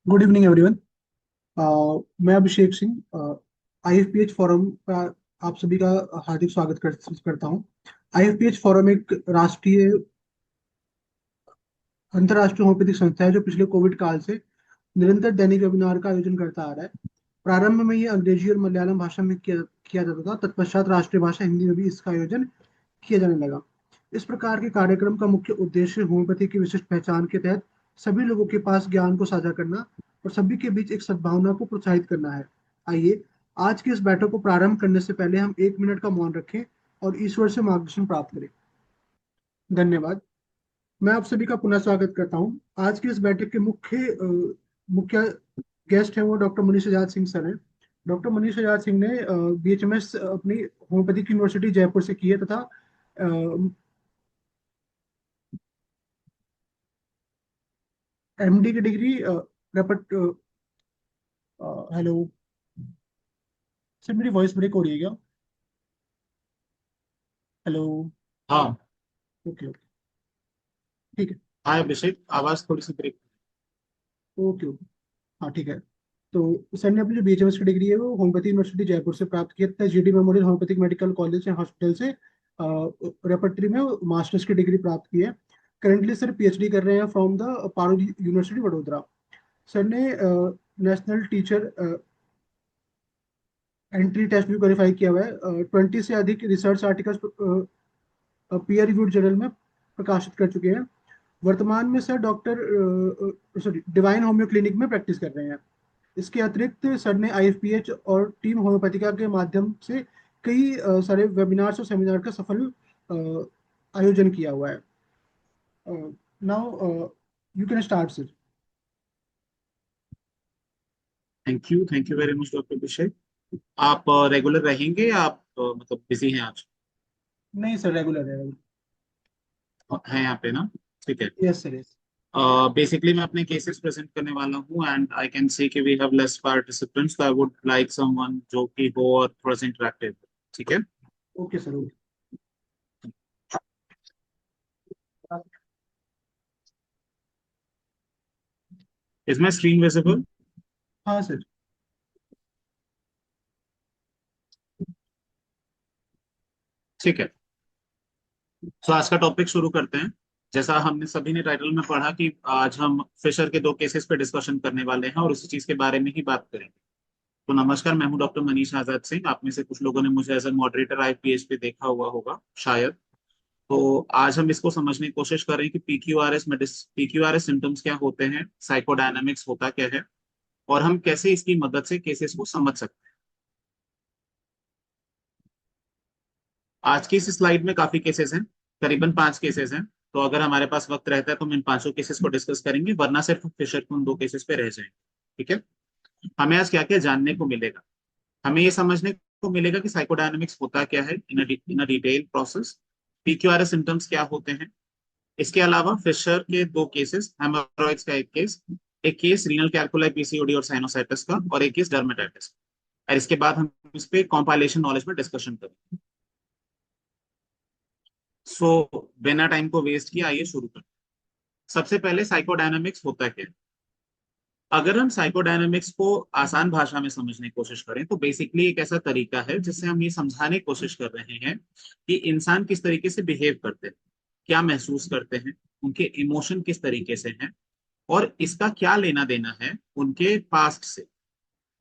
Good evening everyone. मैं Abhishek Singh आईएफपीएच forum का आप सभी का हार्दिक करता हूं। आईएफपीएच फोरम एक राष्ट्रीय अंतर्राष्ट्रीय होम्योपैथिक संस्था है जो पिछले कोविड काल से निरंतर दैनिक वेबिनार का आयोजन करता आ रहा है। प्रारंभ में ये अंग्रेजी और मलयालम भाषा में किया जाता था। तत्पश्चात राष्ट्रीय भाषा हिंदी में भी इसका आयोजन किया जाने लगा। इस प्रकार के कार्यक्रम का मुख्य उद्देश्य होम्योपैथी की विशिष्ट पहचान के तहत सभी लोगों के पास ज्ञान को साझा करना और सभी के बीच एक सद्भावना को प्रोत्साहित करना है। आइए आज की इस बैठक को प्रारंभ करने से पहले हम 1 मिनट का मौन रखें और ईश्वर से मार्गदर्शन प्राप्त करें। धन्यवाद। मैं आप सभी का पुनः स्वागत करता हूं। आज की इस बैठक के मुख्य गेस्ट हैं वो डॉक्टर मनीष आजाद सिंह सर हैं। डॉक्टर मनीष आजाद सिंह ने बीएचएमएस अपनी होम्योपैथिक यूनिवर्सिटी जयपुर से की है तथा एमडी की डिग्री रेपट हेलो सर, मेरी वॉइस ब्रेक हो रही है क्या? हेलो। हाँ। ओके ओके, ठीक है। हाँ अभिषेक, आवाज थोड़ी सी ब्रेक। ओके ओके, हाँ ठीक है। तो सर ने अपनी जो बीएचएमएस की डिग्री है वो होम्योपैथी यूनिवर्सिटी जयपुर से प्राप्त किया तथा GD memorial homeopathic medical college and hospital से रेपट्री में मास्टर्स की डिग्री प्राप्त की है। करंटली सर पीएचडी कर रहे हैं from the Parul university Vadodara. Sir ने नेशनल टीचर एंट्री टेस्ट भी क्वालिफाई किया हुआ है। 20 से अधिक research articles peer reviewed journal में प्रकाशित कर चुके हैं। वर्तमान में sir doctor sorry divine homeo clinic में प्रैक्टिस कर रहे हैं। इसके अतिरिक्त सर ने आईएफपीएच और टीम होम्योपैथिका के माध्यम से कई सारे वेबिनार्स और सेमिनार का सफल आयोजन किया हुआ है। Now you can start sir. Thank you very much doctor Abhishek. आप रेगुलर रहेंगे या आप मतलब बिजी हैं आज? नहीं सर, रेगुलर है। हैं यहाँ पे ना? ठीक है। Yes sir, yes. बेसिकली मैं अपने केसेस प्रेजेंट करने वाला हूँ एंड आई कैन सी कि वी हैव लेस पार्टिसिपेंट्स, तो आई वुड लाइक समवन जो कि हो और थोड़ा सा इंटरेक्टिव। ठीक है। Okay sir, okay. इसमें स्क्रीन विजिबल? हाँ सर। ठीक है। तो आज का टॉपिक शुरू करते हैं। जैसा हमने सभी ने टाइटल में पढ़ा कि आज हम फिशर के दो केसेस पे डिस्कशन करने वाले हैं और उसी चीज के बारे में ही बात करेंगे। तो नमस्कार, मैं हूं डॉक्टर मनीष आजाद सिंह। आप में से कुछ लोगों ने मुझे एज ए मॉडरेटर आईपीएच पे देखा हुआ होगा शायद। तो आज हम इसको समझने की कोशिश कर रहे हैं कि पीक्यूआरएस सिम्टम्स क्या होते हैं, साइकोडायनामिक्स होता क्या है, और हम कैसे इसकी मदद से केसेस को समझ सकते हैं। आज की इस स्लाइड में काफी केसेस हैं, करीबन 5 केसेस हैं। तो अगर हमारे पास वक्त रहता है तो हम इन पांचों केसेस को डिस्कस करेंगे, वरना सिर्फ फिशर के उन दो केसेस पे रह जाएंगे। ठीक है। हमें आज क्या क्या जानने को मिलेगा? हमें ये समझने को मिलेगा कि साइकोडायनामिक्स होता क्या है in a detail process. PQRS symptoms क्या होते हैं। इसके अलावा फिशर के दो केसेस, हेमोरॉइड्स का एक केस रीनल कैल्कुलाई पीसीओडी और साइनोसाइटिस का, और एक केस डर्मेटाइटिस। और इसके बाद हम इस पे कॉम्पाइलेशन नॉलेज में डिस्कशन करेंगे। सो बिना टाइम को वेस्ट किए आइए शुरू करें। सबसे पहले साइकोडायनामिक्स होता क्या है। अगर हम साइकोडायनामिक्स को आसान भाषा में समझने की कोशिश करें तो बेसिकली एक ऐसा तरीका है जिससे हम ये समझाने की कोशिश कर रहे हैं कि इंसान किस तरीके से बिहेव करते हैं, क्या महसूस करते हैं, उनके इमोशन किस तरीके से हैं, और इसका क्या लेना देना है उनके पास्ट से,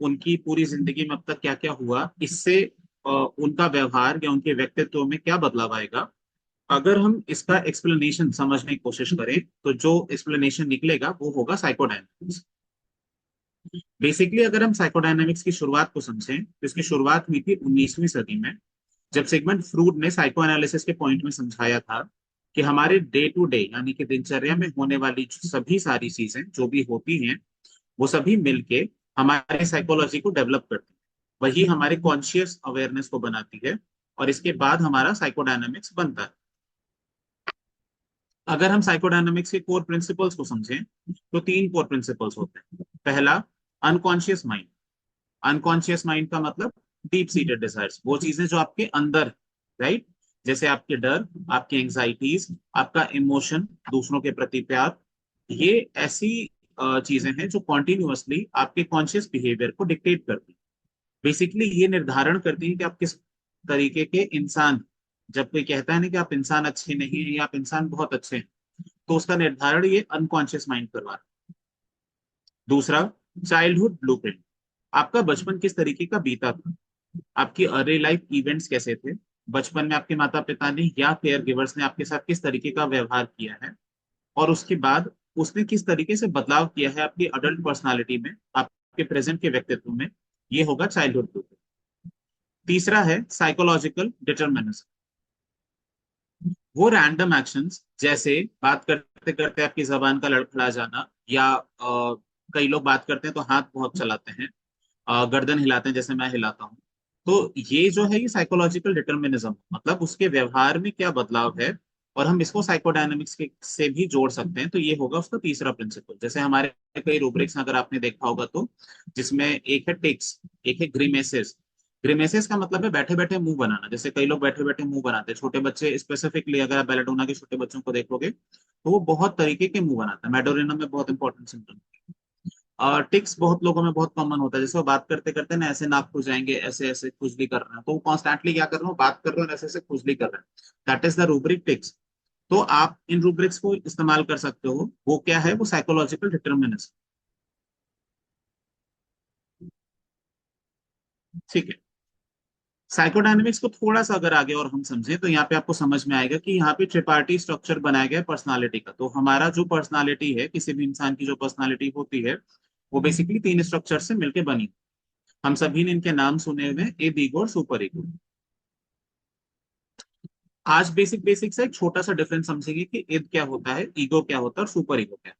उनकी पूरी जिंदगी में अब तक क्या क्या हुआ, इससे उनका व्यवहार या उनके व्यक्तित्व में क्या बदलाव आएगा। अगर हम इसका एक्सप्लेनेशन समझने की कोशिश करें तो जो एक्सप्लेनेशन निकलेगा वो होगा साइकोडायनामिक्स। बेसिकली अगर हम साइकोडायनामिक्स की शुरुआत को समझें तो इसकी शुरुआत हुई थी 19वीं सदी में, जब सिगमंड फ्रूड ने साइको एनालिसिस के पॉइंट में समझाया था कि हमारे डे टू डे यानी कि दिनचर्या में होने वाली सभी सारी चीजें जो भी होती हैं वो सभी मिलके हमारी साइकोलॉजी को डेवलप करती है, वही हमारे कॉन्शियस अवेयरनेस को बनाती है, और इसके बाद हमारा साइकोडायनामिक्स बनता है। अगर हम साइकोडायनामिक्स के कोर प्रिंसिपल्स को समझें तो 3 कोर प्रिंसिपल्स होते हैं। पहला, अनकॉन्शियस माइंड। अनकॉन्शियस माइंड का मतलब डीप सीटेड डिजायर्स, वो चीजें जो आपके अंदर, राइट, जैसे आपके डर, आपकी एंग्जाइटीज, आपका इमोशन, दूसरों के प्रति प्यार, ये ऐसी चीजें हैं जो कॉन्टिन्यूअसली आपके कॉन्शियस बिहेवियर को डिक्टेट करती हैं। बेसिकली ये निर्धारण करती हैं कि आप किस तरीके के इंसान, जब कोई कहता है ना कि आप इंसान अच्छे नहीं हैं या आप इंसान बहुत अच्छे हैं, तो उसका निर्धारण ये अनकॉन्शियस माइंड करवा रहा है। दूसरा, चाइल्डहुड ब्लूप्रिंट। आपका बचपन किस तरीके का बीता था, आपकी अर्ली लाइफ इवेंट्स कैसे थे, बचपन में आपके माता पिता ने या केयर गिवर्स ने आपके साथ किस तरीके का व्यवहार किया है, और उसके बाद उसने किस तरीके से बदलाव किया है आपकी अडल्ट पर्सनालिटी में, आपके प्रेजेंट के व्यक्तित्व में। ये होगा चाइल्डहुड ब्लूप्रिंट। तीसरा है साइकोलॉजिकल डिटर्मिनिज्म। वो रैंडम एक्शंस, जैसे बात करते करते आपकी जबान का लड़खड़ा जाना, या कई लोग बात करते हैं तो हाथ बहुत चलाते हैं, गर्दन हिलाते हैं जैसे मैं हिलाता हूँ। तो ये जो है ये साइकोलॉजिकल डिटर्मिनिज्म, मतलब उसके व्यवहार में क्या बदलाव है, और हम इसको साइकोडायनामिक्स के से भी जोड़ सकते हैं। तो ये होगा उसका तीसरा प्रिंसिपल। जैसे हमारे कई रूब्रिक्स अगर आपने देखा होगा तो, जिसमें एक है टिक्स, एक है ग्रीमेसेस। ग्रीमेसेस का मतलब है बैठे बैठे मुंह बनाना। जैसे कई लोग बैठे बैठे मुंह बनाते हैं, छोटे बच्चे स्पेसिफिकली, अगर आप बेलाडोना के छोटे बच्चों को देखोगे तो वो बहुत तरीके के मुंह बनाता है। मेडोरिनम में बहुत इंपॉर्टेंट सिम्टम। और टिक्स बहुत लोगों में बहुत कॉमन होता है, जैसे वो बात करते करते ना ऐसे नाक खुल जाएंगे, ऐसे ऐसे खुजली कर रहे हैं, तो वो कॉन्स्टेंटली क्या कर रहे हो, बात कर रहे हो और ऐसे ऐसे खुजली कर रहे हैं। That is the rubric ticks. तो आप इन रूब्रिक्स को इस्तेमाल कर सकते हो। वो क्या है, वो साइकोलॉजिकल डिटर्मिनिज्म। ठीक है। साइकोडायनेमिक्स को थोड़ा सा अगर आगे और हम समझें तो यहाँ पे आपको समझ में आएगा कि यहाँ पे ट्रिपार्टी स्ट्रक्चर बनाया गया है पर्सनालिटी का। तो हमारा जो पर्सनालिटी है, किसी भी इंसान की जो पर्सनालिटी होती है, वो बेसिकली तीन स्ट्रक्चर से मिलकर बनी। हम सभी ने इनके नाम सुने हुए हैं, इद, ईगो और सुपर ईगो। आज बेसिक बेसिक से एक छोटा सा डिफरेंस समझेंगे कि इद क्या होता है, ईगो क्या होता है और सुपर ईगो क्या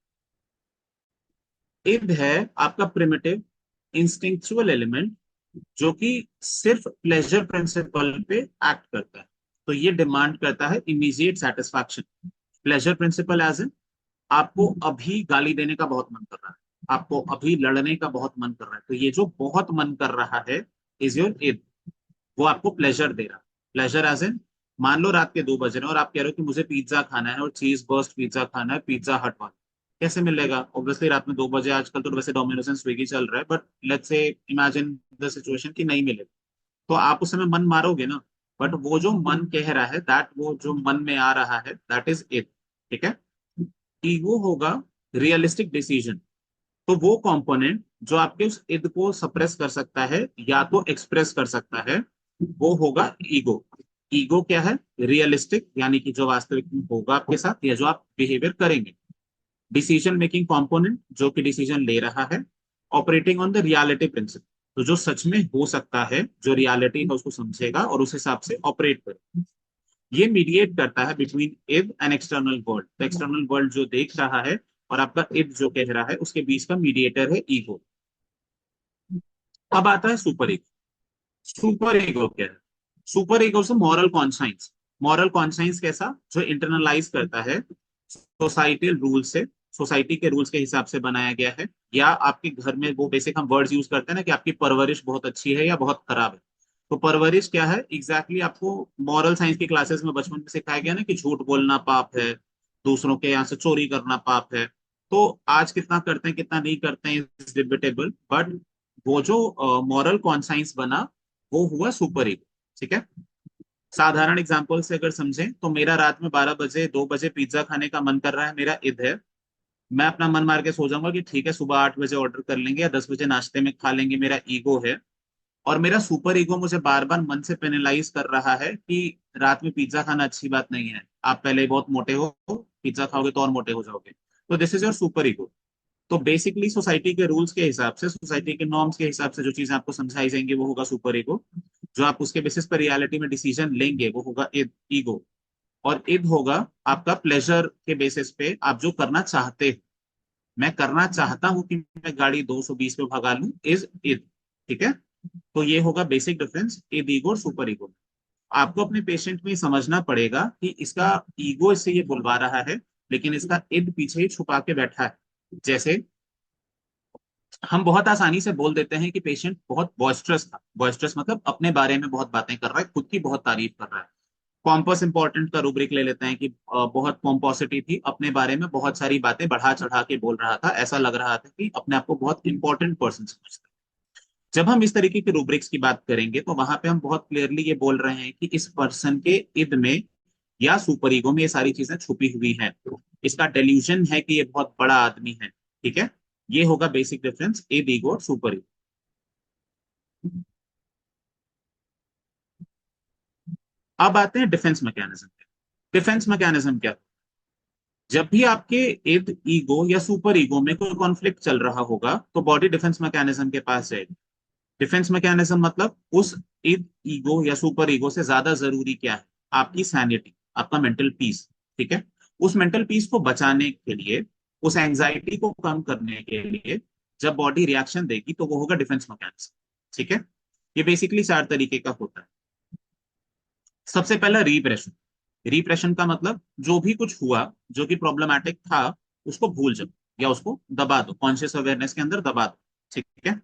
है। इद है आपका प्रिमिटिव इंस्टिंक्चुअल एलिमेंट, जो कि सिर्फ प्लेजर प्रिंसिपल पे एक्ट करता है। तो ये डिमांड करता है immediate satisfaction. Pleasure principle as in, आपको अभी गाली देने का बहुत मन कर रहा है, आपको अभी लड़ने का बहुत मन कर रहा है, तो ये जो बहुत मन कर रहा है इज योर इद। वो आपको प्लेजर दे रहा है। प्लेजर एज इन, मान लो रात के 2 बज रहे हैं और आप कह रहे हो कि मुझे पिज्जा खाना है और चीज बर्स्ट पिज्जा खाना है, पिज्जा हट वाला। कैसे मिलेगा? ऑब्वियसली रात में 2 बजे, आजकल तो वैसे डोमिनोज एंड स्विगी चल रहा है, but let's say imagine the situation कि नहीं मिलेगा, तो आप उस समय मन मारोगे ना। बट वो जो मन कह रहा है, दैट वो जो मन में आ रहा है, दैट इज इट। ठीक है। ईगो होगा रियलिस्टिक डिसीजन। तो वो कंपोनेंट जो आपके उस इद को सप्रेस कर सकता है या तो एक्सप्रेस कर सकता है, वो होगा ईगो। ईगो क्या है? रियलिस्टिक, यानी कि जो वास्तविक में होगा आपके साथ या जो आप बिहेवियर करेंगे। डिसीजन मेकिंग कंपोनेंट, जो कि डिसीजन ले रहा है। Operating on the reality principle, तो जो सच में हो सकता है, जो रियलिटी है उसको समझेगा और उस हिसाब से ऑपरेट करेगा। ये मीडिएट करता है between id and external world. तो एक्सटर्नल वर्ल्ड जो देख रहा है और आपका इद जो कह रहा है, उसके बीच का मीडिएटर है ईगो। अब आता है सुपर ईगो। सुपर ईगो क्या है? सुपर ईगो से मॉरल कॉन्साइंस। मॉरल कॉन्साइंस कैसा? जो इंटरनलाइज करता है सोसाइटल रूल से, सोसाइटी के रूल्स के हिसाब से बनाया गया है। या आपके घर में वो बेसिक हम वर्ड्स यूज करते हैं ना कि आपकी परवरिश बहुत अच्छी है या बहुत खराब है। तो परवरिश क्या है एग्जैक्टली आपको मॉरल साइंस की क्लासेस में बचपन में सिखाया गया ना कि झूठ बोलना पाप है, दूसरों के यहाँ से चोरी करना पाप है। तो आज कितना करते हैं कितना नहीं करते हैं इज डिबेटेबल, बट वो जो मॉरल कॉन्साइंस बना, वो हुआ सुपर ईगो। ठीक है। साधारण एग्जांपल से अगर समझें तो, मेरा रात में 12 बजे 2 बजे पिज्जा खाने का मन कर रहा है, मेरा इद है। मैं अपना मन मार के सो जाऊंगा कि ठीक है सुबह 8 बजे ऑर्डर कर लेंगे या 10 बजे नाश्ते में खा लेंगे, मेरा ईगो है। और मेरा सुपर ईगो मुझे बार बार मन से पेनलाइज कर रहा है कि रात में पिज्जा खाना अच्छी बात नहीं है, आप पहले ही बहुत मोटे हो, पिज्जा खाओगे तो और मोटे हो जाओगे। तो this is your super ego. तो बेसिकली सोसाइटी के रूल्स के हिसाब से, सोसाइटी के नॉर्म्स के हिसाब से जो चीजें आपको समझाई जाएंगी वो होगा सुपर ईगो। जो आप उसके बेसिस पर रियलिटी में डिसीजन लेंगे वो होगा ईगो। और इद होगा आपका प्लेजर के बेसिस पे आप जो करना चाहते हो। मैं करना चाहता हूं कि मैं गाड़ी 220 पे भगा लूं, इज इद। ठीक है। तो ये होगा बेसिक डिफरेंस इद, ईगो और सुपर ईगो। आपको अपने पेशेंट में समझना पड़ेगा कि इसका ईगो इससे ये बुलवा रहा है, लेकिन इसका इद पीछे ही छुपा के बैठा है। जैसे हम बहुत आसानी से बोल देते हैं कि पेशेंट बहुत बॉइस्ट्रस था। बॉइस्ट्रस मतलब अपने बारे में बहुत बातें कर रहा है, खुद की बहुत तारीफ कर रहा है। पॉम्पस इंपॉर्टेंट का रूब्रिक ले लेते हैं कि बहुत पॉम्पोसिटी थी, अपने बारे में बहुत सारी बातें बढ़ा चढ़ा के बोल रहा था, ऐसा लग रहा था कि अपने आप को बहुत इंपॉर्टेंट पर्सन समझता है। जब हम इस तरीके के रूब्रिक्स की बात करेंगे तो वहां पे हम बहुत क्लियरली ये बोल रहे हैं कि इस पर्सन के इद में या सुपर ईगो में ये सारी चीजें छुपी हुई हैं, इसका डेल्यूजन है कि ये बहुत बड़ा आदमी है। ठीक है, ये होगा बेसिक डिफरेंस इद ईगो और सुपर ईगो। अब आते हैं डिफेंस मैकेनिज्म पे। डिफेंस मैकेनिज्म क्या? जब भी आपके इद ईगो या सुपर ईगो में कोई कॉन्फ्लिक्ट चल रहा होगा तो बॉडी डिफेंस मैकेनिज्म के पास जाएगी। डिफेंस मैकेनिज्म मतलब उस इद ईगो या सुपर ईगो से ज्यादा जरूरी क्या है? आपकी सैनिटी, आपका मेंटल पीस। ठीक है, उस मेंटल पीस को बचाने के लिए, उस एंजाइटी को कम करने के लिए जब बॉडी रिएक्शन देगी तो वो होगा डिफेंस मैकेनिज्म। ठीक है, ये बेसिकली 4 तरीके का होता है। सबसे पहला रिप्रेशन। रिप्रेशन का मतलब जो भी कुछ हुआ, जो कि प्रॉब्लमैटिक था, उसको भूल जाओ या उसको दबा दो, कॉन्शियस अवेयरनेस के अंदर दबा दो। ठीक है,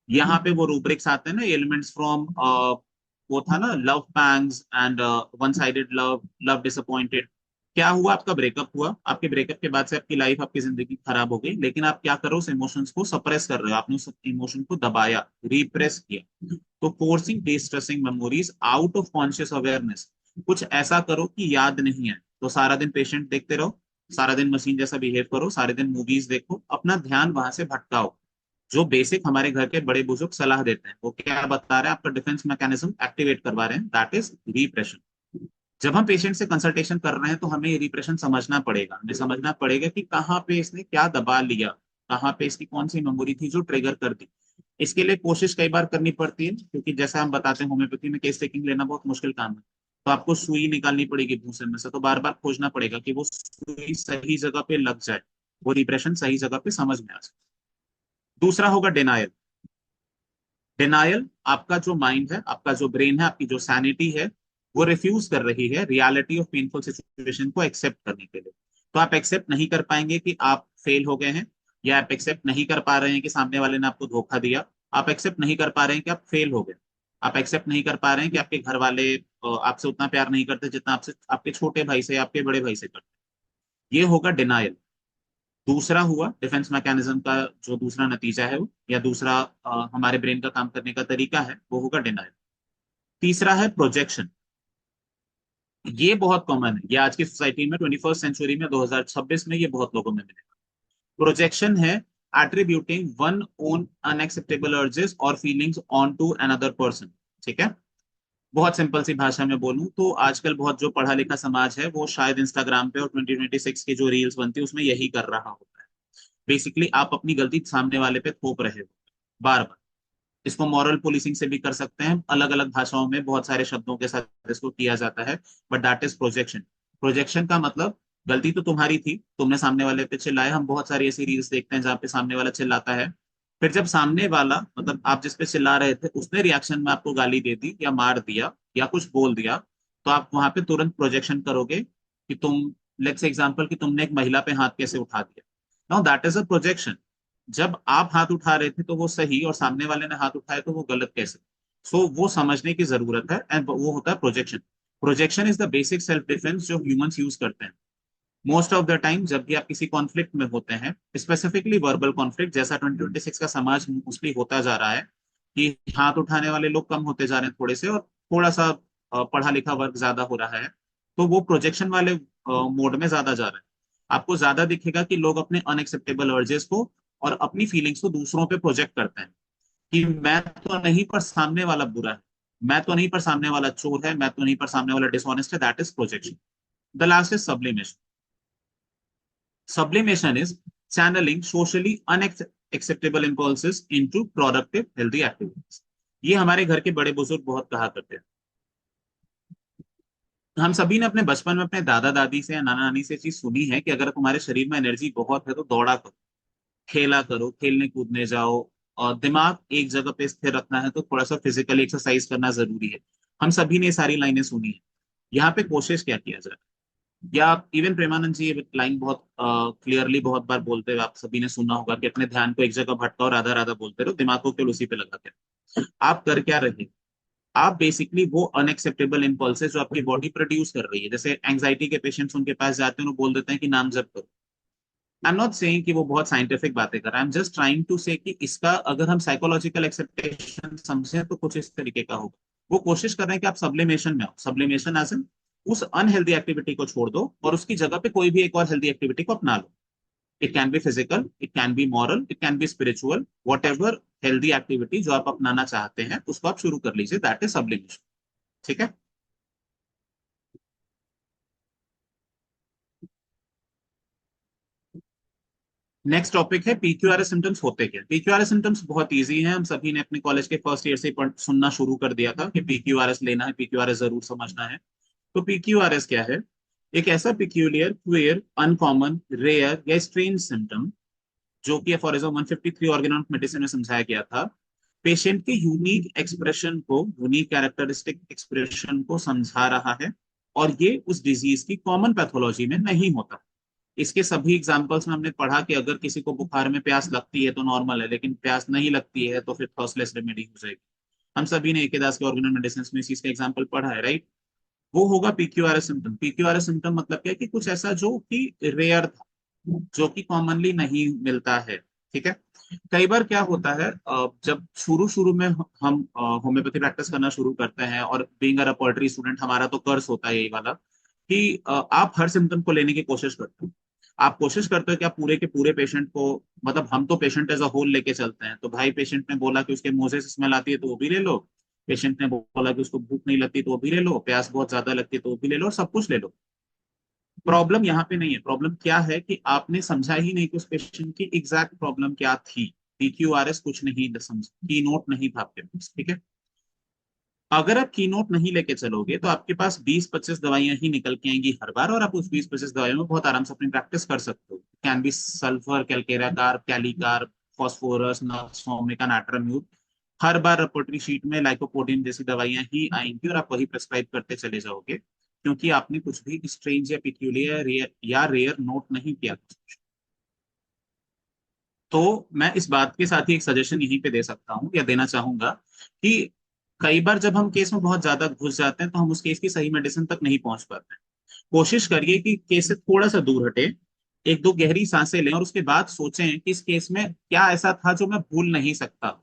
यहाँ पे वो रूब्रिक्स आते हैं ना, एलिमेंट्स फ्रॉम, वो था ना, love pangs and one sided love, love disappointed. क्या हुआ? आपका ब्रेकअप हुआ, आपके ब्रेकअप के बाद से आपकी लाइफ, आपकी जिंदगी खराब हो गई, लेकिन आप क्या करो, उस इमोशंस को सप्रेस कर रहे हो, आपने उस इमोशन को दबाया, रिप्रेस किया। तो forcing distressing memories out of conscious awareness, कुछ ऐसा करो कि याद नहीं है। तो सारा दिन पेशेंट देखते रहो, सारा दिन मशीन जैसा बिहेव करो, सारे दिन मूवीज देखो, अपना ध्यान वहां से भटकाओ। जो बेसिक हमारे घर के बड़े बुजुर्ग सलाह देते हैं वो क्या बता रहे हैं? आपका डिफेंस मैकेनिज्म एक्टिवेट करवा रहे हैं, दैट इज रिप्रेशन। जब हम पेशेंट से कंसल्टेशन कर रहे हैं तो हमें ये रिप्रेशन समझना पड़ेगा, हमें समझना पड़ेगा कि कहाँ पे इसने क्या दबा लिया, कहाँ पे इसकी कौन सी मेमोरी थी जो ट्रिगर कर दी। इसके लिए कोशिश कई बार करनी पड़ती है, क्योंकि जैसा हम बताते हैं होम्योपैथी में केस टेकिंग लेना बहुत मुश्किल काम है। तो आपको सुई निकालनी पड़ेगी भूसे में से, तो बार बार खोजना पड़ेगा कि वो सुई सही जगह पे लग जाए, वो रिप्रेशन सही जगह पे समझ में आ जाए। दूसरा होगा डिनायल। डिनायल, आपका जो माइंड है, आपका जो ब्रेन है, आपकी जो सैनिटी है, वो रिफ्यूज कर रही है रियलिटी ऑफ पेनफुल सिचुएशन को एक्सेप्ट करने के लिए। तो आप एक्सेप्ट नहीं कर पाएंगे कि आप फेल हो गए हैं, या आप एक्सेप्ट नहीं कर पा रहे हैं कि सामने वाले ने आपको धोखा दिया, आप एक्सेप्ट नहीं कर पा रहे हैं कि आप फेल हो गए, आप एक्सेप्ट नहीं कर पा रहे हैं कि आपके घर वाले आपसे उतना प्यार नहीं करते जितना आपसे आपके छोटे भाई से या आपके बड़े भाई से करते। ये होगा डिनायल। दूसरा हुआ डिफेंस मैकेनिज्म का जो दूसरा नतीजा है वो, या दूसरा हमारे ब्रेन का काम करने का तरीका है, वो होगा डिनायल। तीसरा है प्रोजेक्शन। ये बहुत कॉमन है, ये आज की सोसाइटी में 21st सेंचुरी में 2026 में ये बहुत लोगों में मिलेगा। प्रोजेक्शन है attributing one own unacceptable urges और feelings onto another person. ठीक है, बहुत सिंपल सी भाषा में बोलूं तो आजकल बहुत जो पढ़ा लिखा समाज है वो शायद इंस्टाग्राम पे और 2026 के जो रील्स बनती है उसमें यही कर रहा होता है। बेसिकली आप अपनी गलती सामने वाले पे थोप रहे हो बार बार। इसको मॉरल पुलिसिंग से भी कर सकते हैं, अलग अलग भाषाओं में बहुत सारे शब्दों के साथ इसको किया जाता है, but that is projection. Projection का मतलब गलती तो तुम्हारी थी, तुमने सामने वाले पे चिल्लाया। हम बहुत सारी ऐसी रील्स देखते हैं जहाँ पे सामने वाला चिल्लाता है, फिर जब सामने वाला, मतलब आप जिस पे चिल्ला रहे थे, उसने रिएक्शन में आपको गाली दे दी या मार दिया या कुछ बोल दिया, तो आप वहां पे तुरंत प्रोजेक्शन करोगे कि तुम, लेट्स एग्जांपल, कि तुमने एक महिला पे हाथ कैसे उठा दिया। Now that is a projection. जब आप हाथ उठा रहे थे तो वो सही, और सामने वाले ने हाथ उठाया तो वो गलत कैसे? वो समझने की जरूरत है, एंड वो होता है projection. Projection is the basic self defence जो ह्यूमंस यूज करते हैं मोस्ट ऑफ द टाइम जब भी आप किसी कॉन्फ्लिक्ट में होते हैं, स्पेसिफिकली वर्बल कॉन्फ्लिक्ट, जैसा 2026 का समाज मोस्टली होता जा रहा है कि हाथ उठाने वाले लोग कम होते जा रहे हैं थोड़े से, और थोड़ा सा पढ़ा लिखा वर्ग ज्यादा हो रहा है, तो वो प्रोजेक्शन वाले मोड में ज्यादा जा रहा है। आपको ज्यादा दिखेगा कि लोग अपने अनएक्सेप्टेबल अर्जेस को और अपनी फीलिंग्स को दूसरों पे प्रोजेक्ट करते हैं कि मैं तो नहीं पर सामने वाला बुरा है, मैं तो नहीं पर सामने वाला चोर है, मैं तो नहीं पर सामने वाला डिसऑनेस्ट है, that is projection. The last is sublimation. Sublimation is channeling socially unacceptable impulses into productive, healthy activities. ये हमारे घर के बड़े बुजुर्ग बहुत कहा करते हैं। हम सभी ने अपने बचपन में अपने दादा दादी से या नाना नानी से चीज सुनी है कि अगर तुम्हारे शरीर में एनर्जी बहुत है तो दौड़ा करो, खेला करो, खेलने कूदने जाओ, और दिमाग एक जगह पे स्थिर रखना है तो थोड़ा सा फिजिकल एक्सरसाइज करना जरूरी है। हम सभी ने ये सारी लाइनें सुनी है। यहाँ पे कोशिश क्या किया जाए, या इवन प्रेमानंद जी ये लाइन बहुत क्लियरली बहुत बार बोलते हुए आप सभी ने सुना होगा कि अपने ध्यान को एक जगह भटकाओ, राधा राधा बोलते रहो, दिमाग को केवल उसी पे लगा के। आप कर क्या रहे? आप बेसिकली वो अनएक्सेप्टेबल इम्पल्सेस जो आपकी बॉडी प्रोड्यूस कर रही है, जैसे एंग्जाइटी के पेशेंट्स उनके पास जाते हैं, वो बोल देते हैं कि नाम जप करो। आई एम नॉट सेइंग कि वो बहुत साइंटिफिक बातें कर रहा है, I am just trying to say कि इसका अगर हम साइकोलॉजिकल एक्सेप्टेशन समझें तो कुछ इस तरीके का होगा। वो कोशिश कर रहे हैं कि आप सब्लिमेशन में आओ, सब्लिमेशन एज उस अनहेल्दी एक्टिविटी को छोड़ दो और उसकी जगह पे कोई भी एक और हेल्दी एक्टिविटी को अपना लो। It can be physical, it can be moral, it can be spiritual, whatever healthy activity जो आप अपनाना चाहते हैं उसको आप शुरू कर लीजिए, दैट इज सब्लिमेशन। ठीक है। नेक्स्ट टॉपिक है पीक्यूआरएस सिम्टम्स होते क्या। पीक्यूआरएस सिम्टम्स बहुत इजी हैं, हम सभी ने अपने कॉलेज के फर्स्ट ईयर से सुनना शुरू कर दिया था कि पीक्यूआरएस लेना है, पीक्यूआरएस जरूर समझना है। तो पीक्यूआरएस क्या है? एक ऐसा पिक्यूलियर, क्वियर, अनकॉमन, रेयर या स्ट्रेंज सिम्टम जो कि एफोरिज्म 153 ऑर्गन ऑफ मेडिसिन में समझाया गया था, पेशेंट के यूनिक एक्सप्रेशन को, यूनिक कैरेक्टरिस्टिक एक्सप्रेशन को समझा रहा है, और ये उस डिजीज की कॉमन पैथोलॉजी में नहीं होता। इसके सभी एग्जांपल्स में हमने पढ़ा कि अगर किसी को बुखार में प्यास लगती है तो नॉर्मल है, लेकिन प्यास नहीं लगती है तो फिर थर्स्टलेस रेमेडी हो जाएगी। हम सभी ने एके दास के ऑर्गेनल मेडिसिन में इस चीज का एग्जांपल पढ़ा है, राइट? वो होगा पीक्यूआरएस सिम्टम। पीक्यूआरएस सिम्टम मतलब क्या है कि कुछ ऐसा जो कि रेयर था, जो कि कॉमनली नहीं मिलता है। ठीक है। कई बार क्या होता है, जब शुरू शुरू में हम होम्योपैथी प्रैक्टिस करना शुरू करते हैं, और बीइंग अ रेपर्टरी स्टूडेंट हमारा तो कर्स होता है यही वाला कि आप हर सिम्टम को लेने की कोशिश करते हो। आप कोशिश करते हो कि आप पूरे के पूरे पेशेंट को, मतलब हम तो पेशेंट एज अ होल लेके चलते हैं, तो भाई पेशेंट ने बोला कि उसके मुंह से स्मेल आती है तो वो भी ले लो, पेशेंट ने बोला कि उसको भूख नहीं लगती तो वो भी ले लो, प्यास बहुत ज्यादा लगती है तो वो भी ले लो, और सब कुछ ले लो। प्रॉब्लम यहाँ पे नहीं है। प्रॉब्लम क्या है कि आपने समझा ही नहीं कि उस पेशेंट की एग्जैक्ट प्रॉब्लम क्या थी। पीक्यूआरएस कुछ नहीं समझ, की नोट नहीं था आपके पास। ठीक है। अगर आप की नोट नहीं लेके चलोगे तो आपके पास 20-25 दवाइयां ही निकल के आएंगी हर बार, और आप उस 20-25 दवाइयों में बहुत आराम से अपनी प्रैक्टिस कर सकते हो। Can be sulphur, calcarea carb, calcarb, phosphorus, nux vomica, natrum mur. हर बार रेपर्टरी शीट में लाइकोपोडिन जैसी दवाइयां ही आएंगी और आप वही प्रेस्क्राइब करते चले जाओगे, क्योंकि आपने कुछ भी स्ट्रेंज या पिक्यूलियर या रेयर नोट नहीं किया। तो मैं इस बात के साथ ही एक सजेशन यहीं पे दे सकता हूँ या देना चाहूंगा कि कई बार जब हम केस में बहुत ज्यादा घुस जाते हैं तो हम उस केस की सही मेडिसिन तक नहीं पहुंच पाते हैं। कोशिश करिए कि केस से थोड़ा सा दूर हटे, एक दो गहरी सांसें लें और उसके बाद सोचें कि इस केस में क्या ऐसा था जो मैं भूल नहीं सकता।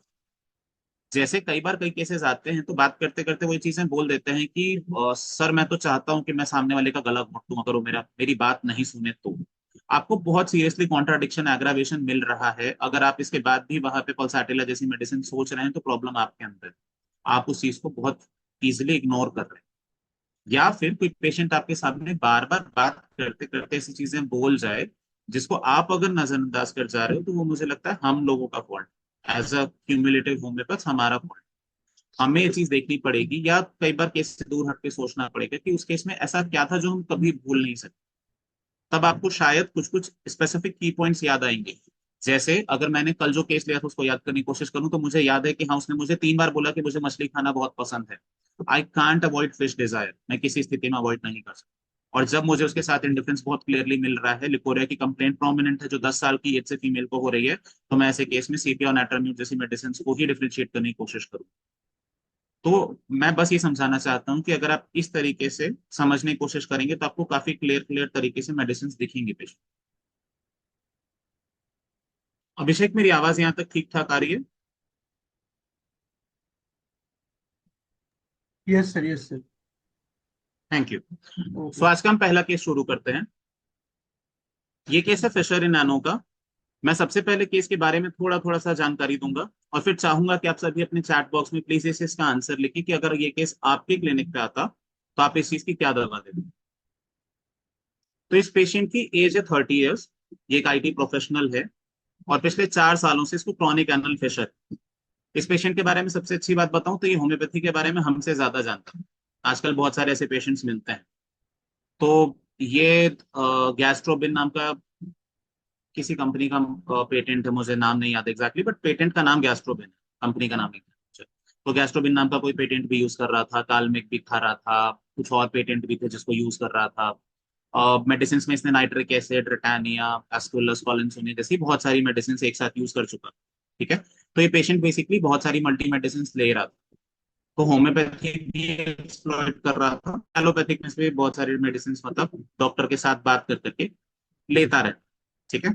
जैसे कई बार कई केसेस आते हैं तो बात करते करते वो ये चीजें बोल देते हैं कि सर मैं तो चाहता हूं कि मैं सामने वाले का गला घोट दूं अगर वो मेरी बात नहीं सुने तो। आपको बहुत सीरियसली कॉन्ट्राडिक्शन, एग्रावेशन मिल रहा है। अगर आप इसके बाद भी वहां पे पल्साटिला जैसी मेडिसिन सोच रहे हैं तो प्रॉब्लम आपके अंदर है। आप उस चीज को बहुत इजिली इग्नोर कर रहे हैं। या फिर कोई पेशेंट आपके सामने बार बार बात करते करते ऐसी चीजें बोल जाए जिसको आप अगर नजरअंदाज कर जा रहे हो, तो वो मुझे लगता है हम लोगों का fault, as a cumulative homeopath हमारा फॉल्ट। हमें ये चीज देखनी पड़ेगी, या कई बार केस से दूर हट के सोचना पड़ेगा कि उस केस में ऐसा क्या था जो हम कभी भूल नहीं सकते। तब आपको शायद कुछ कुछ स्पेसिफिक की पॉइंट्स याद आएंगे। जैसे अगर मैंने कल जो केस लिया था उसको याद करने की कोशिश करूं तो मुझे याद है कि हाँ, उसने मुझे 3 बार बोला कि मुझे मछली खाना बहुत पसंद है। I can't avoid fish desire, मैं किसी स्थिति में अवॉइड नहीं कर सकता। और जब मुझे उसके साथ इंडिफरेंस बहुत क्लियरली मिल रहा है, लिकोरिया की कंप्लेंट प्रोमिनेंट है जो 10 साल की एज से फीमेल को हो रही है, तो मैं ऐसे केस में सीपी और नाट्राम्यूट जैसी मेडिसिन को ही डिफरेंशिएट करने की कोशिश करूँ। तो मैं बस ये समझाना चाहता हूँ कि अगर आप इस तरीके से समझने की कोशिश करेंगे तो आपको काफी क्लियर क्लियर तरीके से मेडिसिन दिखेंगे पेशेंट। अभिषेक, मेरी आवाज यहाँ तक ठीक ठाक आ रही है? Yes sir, yes sir. Thank you. So okay. आज का हम पहला केस शुरू करते हैं। ये केस है फिशर इन एनो का। मैं सबसे पहले केस के बारे में थोड़ा थोड़ा सा जानकारी दूंगा, और फिर चाहूंगा कि आप सभी अपने चैट बॉक्स में प्लीज इसका आंसर लिखिए कि अगर ये केस आपके क्लिनिक पे आता तो आप इस चीज की क्या दवा देते। तो इस पेशेंट की एज है 30 ईयर्स। ये एक आईटी प्रोफेशनल है, और पिछले 4 सालों से इसको क्रॉनिक एनल फिशर। इस पेशेंट के बारे में सबसे अच्छी बात बताऊं तो ये होम्योपैथी के बारे में हमसे ज्यादा जानता है। आजकल बहुत सारे ऐसे पेशेंट्स मिलते हैं। तो ये गैस्ट्रोबिन नाम का किसी कंपनी का पेटेंट है, मुझे नाम नहीं याद एग्जैक्टली, बट पेटेंट का नाम गैस्ट्रोबिन है, कंपनी का नाम नहीं है। तो गैस्ट्रोबिन नाम का कोई पेटेंट भी यूज कर रहा था, कालमेक भी खा रहा था, कुछ और पेटेंट भी थे जिसको यूज कर रहा था। मेडिसिन में इसने नाइट्रिक एसिड, रिटानिया, एस्कुलस, कॉलिनसोनिया जैसी बहुत सारी मेडिसिन एक साथ यूज कर चुका। ठीक है। तो ये पेशेंट बेसिकली बहुत सारी मल्टी मेडिसिन ले रहा था। तो होम्योपैथी भी एक्सप्लॉइट कर रहा था, एलोपैथिक में से भी बहुत सारी मेडिसिन मतलब डॉक्टर के साथ बात कर करके लेता रहे। ठीक है,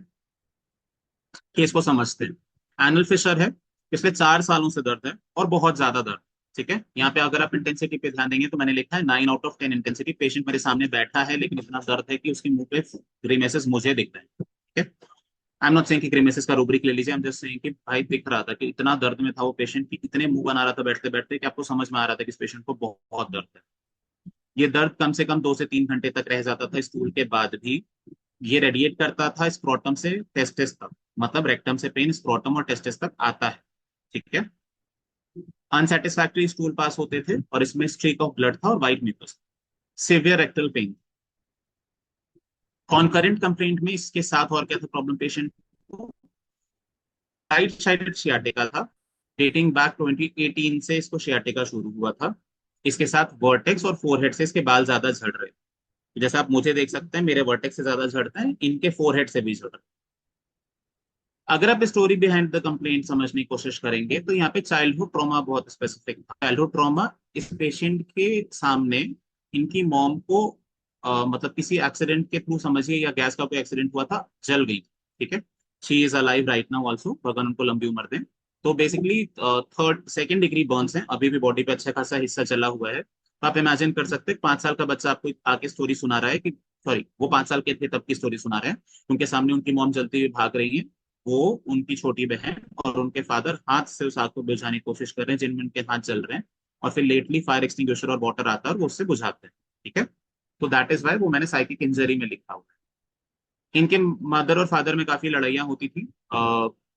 केस को समझते हैं। एनल फिशर है, पिछले 4 सालों से दर्द है और बहुत ज्यादा दर्द। ठीक है, यहाँ पे अगर आप इंटेंसिटी पे ध्यान देंगे तो मैंने लिखा है 9 आउट ऑफ 10 इंटेंसिटी। पेशेंट मेरे सामने बैठा है लेकिन इतना दर्द है कि उसके मुंह पे ग्रीमेसेस मुझे दिख रहे हैं। ठीक है, आई एम नॉट सेइंग कि ग्रीमेसेस का रूब्रिक ले लीजिए, आई एम जस्ट सेइंग कि भाई दिख रहा था कि इतना दर्द में था वो पेशेंट, की इतने मुंह बना रहा था बैठते बैठते कि आपको समझ में आ रहा था कि इस पेशेंट को बहुत बहुत दर्द है। ये दर्द कम से कम 2 से 3 घंटे तक रह जाता था स्टूल के बाद भी। ये रेडिएट करता था स्क्रोटम से टेस्टिस तक, मतलब रेक्टम से पेन स्क्रोटम और टेस्टिस तक आता है। ठीक है, अनसेटिस्फैक्टरी स्टूल पास होते थे और इसमें स्ट्रीक ऑफ ब्लड था और white mucus. Severe rectal pain. Concurrent complaint में इसके साथ और क्या था प्रॉब्लम पेशेंट को? राइट साइडेड शियाटिका था। डेटिंग बैक 2018 से इसको शियाटिका शुरू हुआ था। इसके साथ वर्टेक्स और फोरहेड से इसके बाल ज्यादा झड़ रहे थे। जैसे आप मुझे देख सकते हैं, मेरे वर्टेक्स से ज्यादा झड़ते हैं, इनके फोरहेड से भी झड़ रहे हैं। अगर आप स्टोरी बिहाइंड द कंप्लेंट समझने की कोशिश करेंगे तो यहाँ पे चाइल्डहुड ट्रॉमा बहुत स्पेसिफिक था। चाइल्डहुड ट्रॉमा, इस पेशेंट के सामने इनकी मॉम को मतलब किसी एक्सीडेंट के थ्रू समझिए या गैस का कोई एक्सीडेंट हुआ था, जल गई। ठीक है, she is alive right now also, भगवान उनको लंबी उम्र दें। तो basically third second degree Burns हैं, अभी भी बॉडी पे अच्छा खासा हिस्सा चला हुआ है। तो आप इमेजिन कर सकते हैं 5 साल का बच्चा आपको आके स्टोरी सुना रहा है कि, सॉरी वो 5 साल के थे तब की स्टोरी सुना रहे हैं, उनके सामने उनकी मॉम जलती हुई भाग रही है, वो उनकी छोटी बहन और उनके फादर हाथ से उस आग को बुझाने की कोशिश कर रहे हैं जिनमें उनके हाथ जल रहे हैं, और फिर लेटली फायर एक्सटिंग्विशर और वाटर आता है और वो उससे बुझाते हैं। ठीक है, तो दैट इज वाई वो मैंने साइकिक इंजरी में लिखा हुआ है। इनके मदर और फादर में काफी लड़ाइयाँ होती थी।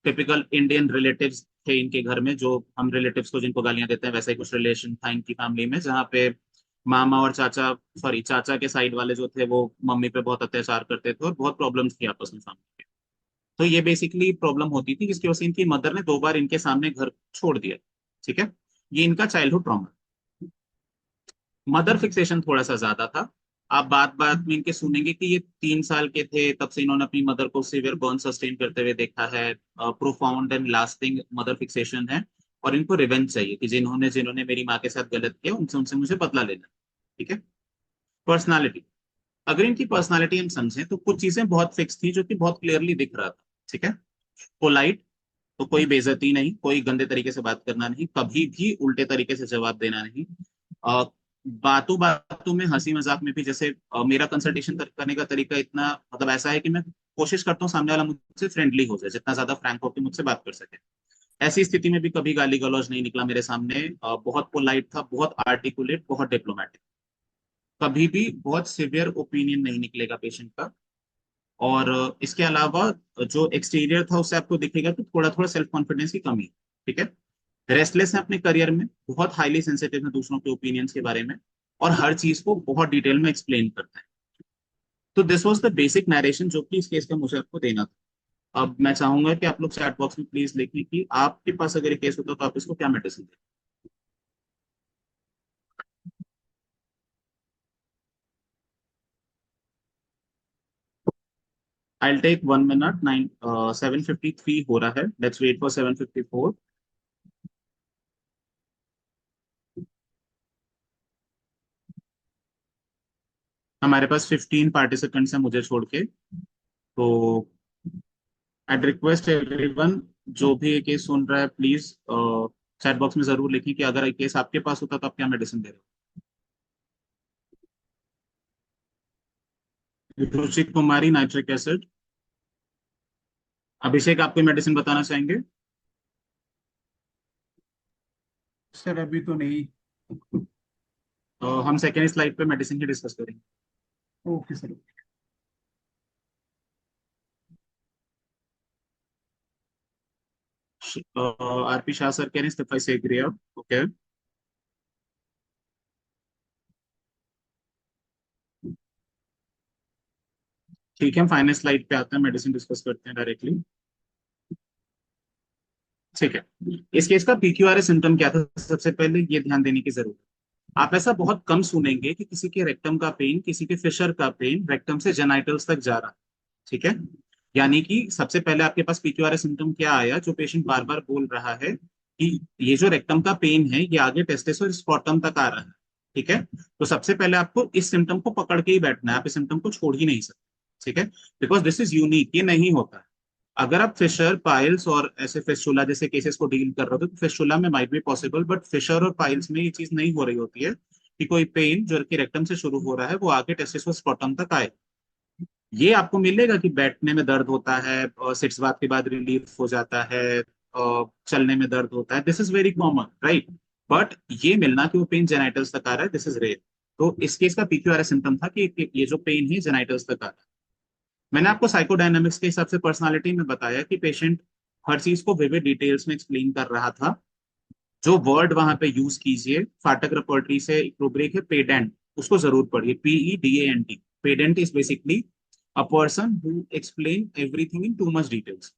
टिपिकल इंडियन रिलेटिव्स थे इनके घर में, जो हम रिलेटिव्स को जिनको गालियां देते हैं, वैसा ही कुछ रिलेशन था इनकी फैमिली में, जहाँ पे मामा और चाचा, सॉरी चाचा के साइड वाले जो थे वो मम्मी पे बहुत अत्याचार करते थे और बहुत प्रॉब्लम्स थी आपस में फैमिली। तो ये बेसिकली प्रॉब्लम होती थी जिसकी वजह से इनकी मदर ने 2 बार इनके सामने घर छोड़ दिया। ठीक है, ये इनका चाइल्डहुड ट्रॉमा। मदर फिक्सेशन थोड़ा सा ज्यादा था। आप बात बात में इनके सुनेंगे कि ये 3 साल के थे तब से इन्होंने अपनी मदर को सीवियर बर्न सस्टेन करते हुए देखा है। Profound and lasting mother fixation है, और इनको रिवेंज चाहिए कि जिन्होंने जिन्होंने मेरी माँ के साथ गलत किया उनसे उनसे मुझे बदला लेना। ठीक है, पर्सनालिटी। अगर इनकी पर्सनालिटी हम समझें तो कुछ चीजें बहुत फिक्स थी जो कि बहुत क्लियरली दिख रहा था। ठीक है, पोलाइट, तो कोई बेइज्जती नहीं, कोई गंदे तरीके से बात करना नहीं, कभी भी उल्टे तरीके से जवाब देना नहीं। अ, बातों बातों में हंसी मजाक में भी, जैसे मेरा कंसल्टेशन करने का तरीका इतना मतलब ऐसा है कि मैं कोशिश करता हूँ सामने वाला मुझसे फ्रेंडली हो जाए, जितना ज्यादा फ्रैंक होकर मुझसे बात कर सके। ऐसी स्थिति में भी कभी गाली गलौज नहीं निकला मेरे सामने। बहुत पोलाइट था, बहुत आर्टिकुलेट, बहुत डिप्लोमेटिक। कभी भी बहुत सिवियर ओपिनियन नहीं निकलेगा पेशेंट का। और इसके अलावा जो एक्सटीरियर था उससे आपको दिखेगा कि थोड़ा थोड़ा सेल्फ कॉन्फिडेंस की कमी है। ठीक है, रेस्टलेस है अपने करियर में, बहुत हाईली सेंसिटिव है दूसरों के ओपिनियंस के बारे में, और हर चीज को बहुत डिटेल में एक्सप्लेन करता है। तो this was the basic narration जो कि इस केस का मुझे आपको देना था। अब मैं चाहूंगा कि आप लोग चैट बॉक्स में प्लीज लिखिए कि आपके पास अगर ये केस होता तो आप इसको क्या मेडिसिन दें। I take 1 minute. 7:53 हो रहा है, लेट्स वेट फॉर 7:54। हमारे पास 15 पार्टिसिपेंट्स हैं मुझे छोड़ के। तो I'd रिक्वेस्ट एवरीवन, जो भी ये केस सुन रहा है प्लीज चैट बॉक्स में जरूर लिखिए कि अगर ये केस आपके पास होता तो आप क्या मेडिसिन दे रहे हो। रुचिक कुमारी, नाइट्रिक एसिड। अभिषेक, आप कोई मेडिसिन बताना चाहेंगे? सर अभी तो नहीं। हम सेकेंड स्लाइड पे मेडिसिन ही डिस्कस करेंगे। Okay sir. RP Shah sir can step से एग्री। ओके, ठीक है, हम फाइनल स्लाइड पे आते हैं, मेडिसिन डिस्कस करते हैं डायरेक्टली। ठीक है, इस केस का पीक्यूआरएस सिम्टम क्या था, सबसे पहले ये ध्यान देने की जरूरत है। आप ऐसा बहुत कम सुनेंगे कि किसी के रेक्टम का पेन, किसी के फिशर का पेन रेक्टम से जेनाइटल्स तक जा रहा है। ठीक है, यानी कि सबसे पहले आपके पास पीक्यूआरएस सिम्टम क्या आया, जो पेशेंट बार बार बोल रहा है कि ये जो रेक्टम का पेन है ये आगे टेस्टिस और स्क्रॉटम तक आ रहा है। ठीक है, तो सबसे पहले आपको इस सिम्टम को पकड़ के ही बैठना है, आप इस सिम्टम को छोड़ ही नहीं सकते। ठीक है, बिकॉज दिस इज यूनिक, ये नहीं होता है। अगर आप फिशर, पाइल्स और ऐसे फिस्टुला जैसे केसेस को डील कर रहे हो तो फिस्टुला में might be possible, but fissure और पाइल्स में ये चीज नहीं हो रही होती है कि कोई पेन जो कि रेक्टम से शुरू हो रहा है वो आगे टेस्टिस और स्क्रॉटम तक आए। ये आपको मिलेगा कि बैठने में दर्द होता है और सिट्स बात के बाद रिलीफ हो जाता है और चलने में दर्द होता है, this is very common, right. But ये मिलना कि वो पेन जेनाइटल्स तक आ रहा है, दिस इज रेयर। तो इस केस का पीक्यूआरएस सिम्टम था कि ये जो पेन है जेनाइटल्स तक आ रहा है। मैंने आपको साइकोडायनामिक्स के हिसाब से पर्सनालिटी में बताया कि पेशेंट हर चीज को विविड डिटेल्स में एक्सप्लेन कर रहा था। जो वर्ड वहां पे यूज कीजिए, फाटक रेपर्टरी से एक रूब्रिक है पेडेंट, उसको जरूर पढ़िए, PEDANT। Pedant is basically a person who explain everything in too much details.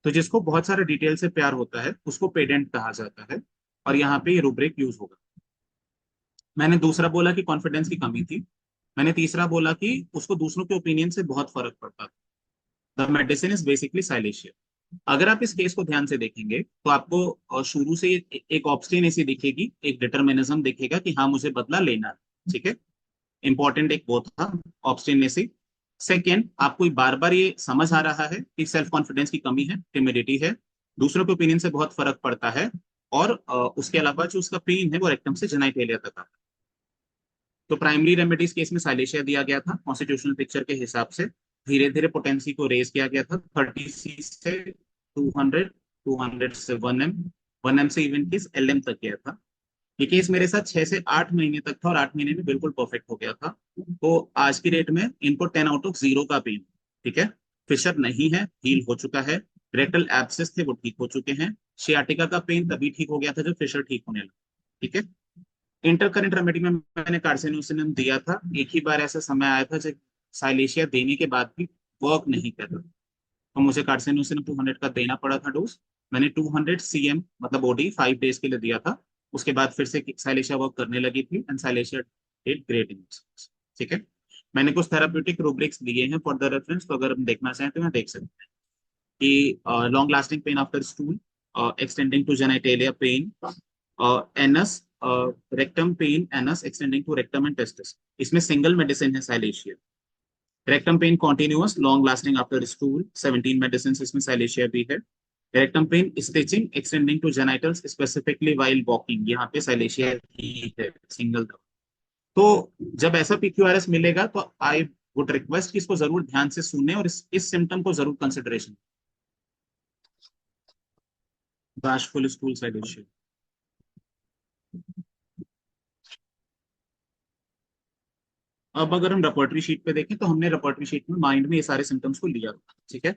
तो जिसको बहुत सारे डिटेल से प्यार होता है उसको पेडेंट कहा जाता है, और यहाँ पे ये रूब्रिक यूज होगा। मैंने दूसरा बोला कि कॉन्फिडेंस की कमी थी। मैंने तीसरा बोला कि उसको दूसरों के ओपिनियन से बहुत फर्क पड़ता था। The medicine is basically silicea. अगर आप इस केस को ध्यान से देखेंगे तो आपको शुरू से एक ऑब्स्टिनेसी दिखेगी, एक डिटर्मिनिज्म दिखेगा कि हाँ मुझे बदला लेना है। ठीक है, इंपॉर्टेंट एक वो था, ऑब्स्टिनेसी। सेकेंड, आपको बार बार ये समझ आ रहा है कि सेल्फ कॉन्फिडेंस की कमी है, टिमिडिटी है, दूसरों के ओपिनियन से बहुत फर्क पड़ता है, और उसके अलावा जो उसका पेन है वो रेक्टम से जेनाइटेलिया तक आता है। तो प्राइमरी रेमेडीज केस में साइलेशिया दिया गया था कॉन्स्टिट्यूशनल पिक्चर के हिसाब से। धीरे धीरे पोटेंसी को रेज किया गया था 30 से 200, 200 से 1M, 1M से इवन केस LM तक गया था। ये केस मेरे साथ 6 से 8 महीने तक था और 8 महीने में बिल्कुल परफेक्ट हो गया था। तो आज की डेट में इनको 10 आउट ऑफ 0 का पेन। ठीक है, फिशर नहीं है, हील हो चुका है। रेक्टल एब्सेस थे वो ठीक हो चुके हैं। शियाटिका का पेन तभी ठीक हो गया था जब फिशर ठीक होने लगा। ठीक है, इंटरकरेंट रेमेडी में मैंने कार्सिनोसिनम दिया था। एक ही बार ऐसा समय आया था जब साइलेशिया देने के बाद भी वर्क नहीं कर रहा, तो मुझे कार्सिनोसिनम 200 का देना पड़ा था डोज। मैंने 200 CM मतलब OD 5 डेज के लिए दिया था। उसके बाद फिर से साइलेशिया वर्क करने लगी थी and silicea did great in. ठीक है, मैंने कुछ थेराप्यूटिक रूब्रिक्स दिए हैं फॉर द रेफरेंस, तो अगर हम देखना चाहें तो मैं देख सकते हैं कि long lasting pain after stool, extending to genitalia pain, anus, rectum pain, anus extending to rectum and testis. इसमें सिंगल मेडिसिन है silicea. Rectum pain continuous long lasting after stool, 17 medicine इसमें साइलेशिया भी है। Rectum pain stitching extending to genitals specifically while walking, यहाँ पे silicea ही है single दवा। तो जब ऐसा PQRS मिलेगा तो आई वुड रिक्वेस्ट कि इसको जरूर ध्यान से सुने और इस सिम्टम को जरूर कंसिडरेशन। बाशफुल stool silicea. अब अगर हम रेपर्टरी शीट पे देखें तो हमने रेपर्टरी शीट में माइंड में ये सारे सिम्टम्स को लिया। ठीक है,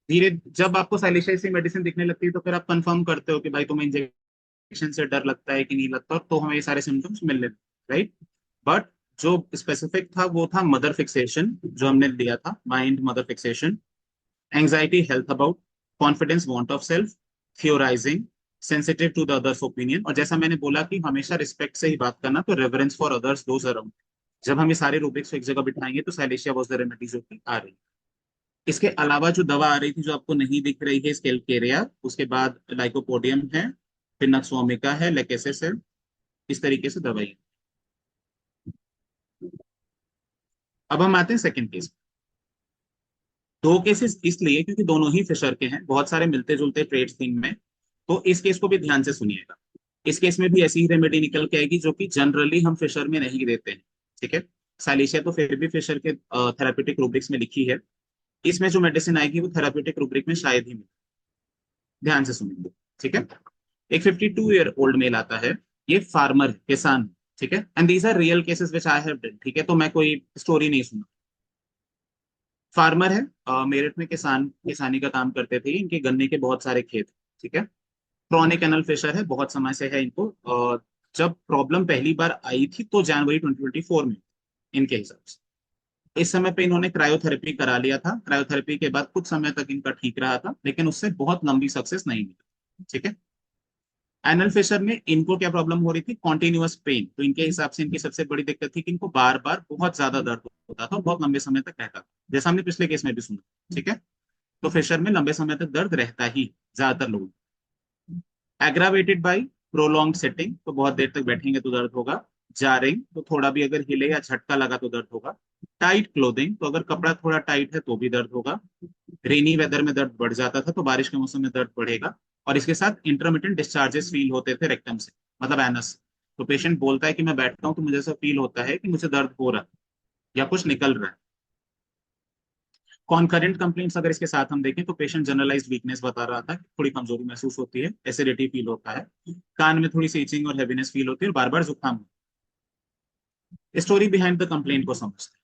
धीरे जब आपको साइलेशिया से मेडिसिन दिखने लगती है तो फिर आप कंफर्म करते हो कि भाई तुम्हें इंजेक्शन से डर लगता है कि नहीं लगता, तो हमें ये सारे सिम्टम्स मिलने, राइट। बट जो स्पेसिफिक था वो था मदर फिक्सेशन, जो हमने लिया था mind mother fixation, anxiety health about, confidence want of self, theorising, sensitive to the others opinion, और जैसा मैंने बोला कि हमेशा रिस्पेक्ट से ही बात करना, तो reverence for others those around. जब हम ये सारे रूब्रिक्स को एक जगह बिठाएंगे तो साइलेशिया वाज द रेमेडी जो कि आ रही। इसके अलावा जो दवा आ रही थी जो आपको नहीं दिख रही है, स्केलकेरिया, उसके बाद लाइकोपोडियम है, फिर नक्सोमिका है, लेकेसिस है, इस तरीके से दवाई। अब हम आते हैं सेकंड केस। दो केसेस इसलिए क्योंकि दोनों ही फिशर के हैं, बहुत सारे मिलते जुलते ट्रेड्स थीम में, तो इस केस को भी ध्यान से सुनिएगा। इस केस में भी ऐसी ही रेमेडी निकल के आएगी जो कि जनरली हम फिशर में नहीं देते हैं। ठीक है, साइलेशिया तो फिर भी फिशर के थेराप्यूटिक रूब्रिक्स में लिखी है, इसमें जो मेडिसिन आएगी वो थेराप्यूटिक रूब्रिक में शायद ही मिले। ध्यान से सुनेंगे। ठीक है, एक 52-year-old मेल आता है, ये फार्मर किसान। ठीक है, and these are real cases which I have done. ठीक है, तो मैं कोई स्टोरी नहीं सुना। फार्मर है, मेरठ में किसानी का काम करते थे, इनके गन्ने के बहुत सारे खेत। ठीक है, क्रॉनिक एनल फिशर है, बहुत समय से है इनको, और जब प्रॉब्लम पहली बार आई थी तो जनवरी 2024 में इनके हिसाब से। इस समय पे इन्होंने क्रायोथेरेपी करा लिया था, क्रायोथेरेपी के बाद कुछ समय तक इनका ठीक रहा था, लेकिन उससे बहुत लंबी सक्सेस नहीं मिली। ठीक है, एनल फिशर में इनको क्या प्रॉब्लम हो रही थी, कॉन्टिन्यूअस पेन, तो इनके हिसाब से इनकी सबसे बड़ी दिक्कत थी कि इनको बार बार बहुत ज्यादा दर्द होता था और बहुत लंबे समय तक रहता था, जैसा हमने पिछले केस में भी सुना। ठीक है, तो फिशर में लंबे समय तक दर्द रहता ही ज्यादातर लोगों को। एग्रावेटेड बाई प्रोलॉन्ग सिटिंग, तो बहुत देर तक बैठेंगे तो दर्द होगा। जारिंग, तो थोड़ा भी अगर हिले या झटका लगा तो दर्द होगा। टाइट क्लोथिंग, तो अगर कपड़ा थोड़ा टाइट है तो भी दर्द होगा। रेनी वेदर में दर्द बढ़ जाता था, तो बारिश के मौसम में दर्द बढ़ेगा। और इसके साथ इंटरमिटेंट डिस्चार्जेस फील होते थे रेक्टम से, मतलब एनस। तो पेशेंट बोलता है कि मैं बैठता हूँ तो मुझे ऐसा फील होता है कि मुझे दर्द हो रहा है या कुछ निकल रहा है। कॉन्करेंट कंप्लेंट्स अगर इसके साथ हम देखें तो पेशेंट जनरलाइज्ड वीकनेस बता रहा था, थोड़ी कमजोरी महसूस होती है, एसिडिटी फील होता है, कान में थोड़ी सी इचिंग और हैवीनेस फील होती है, और बार बार जुकाम। स्टोरी बिहाइंड द कंप्लेंट को समझते हैं।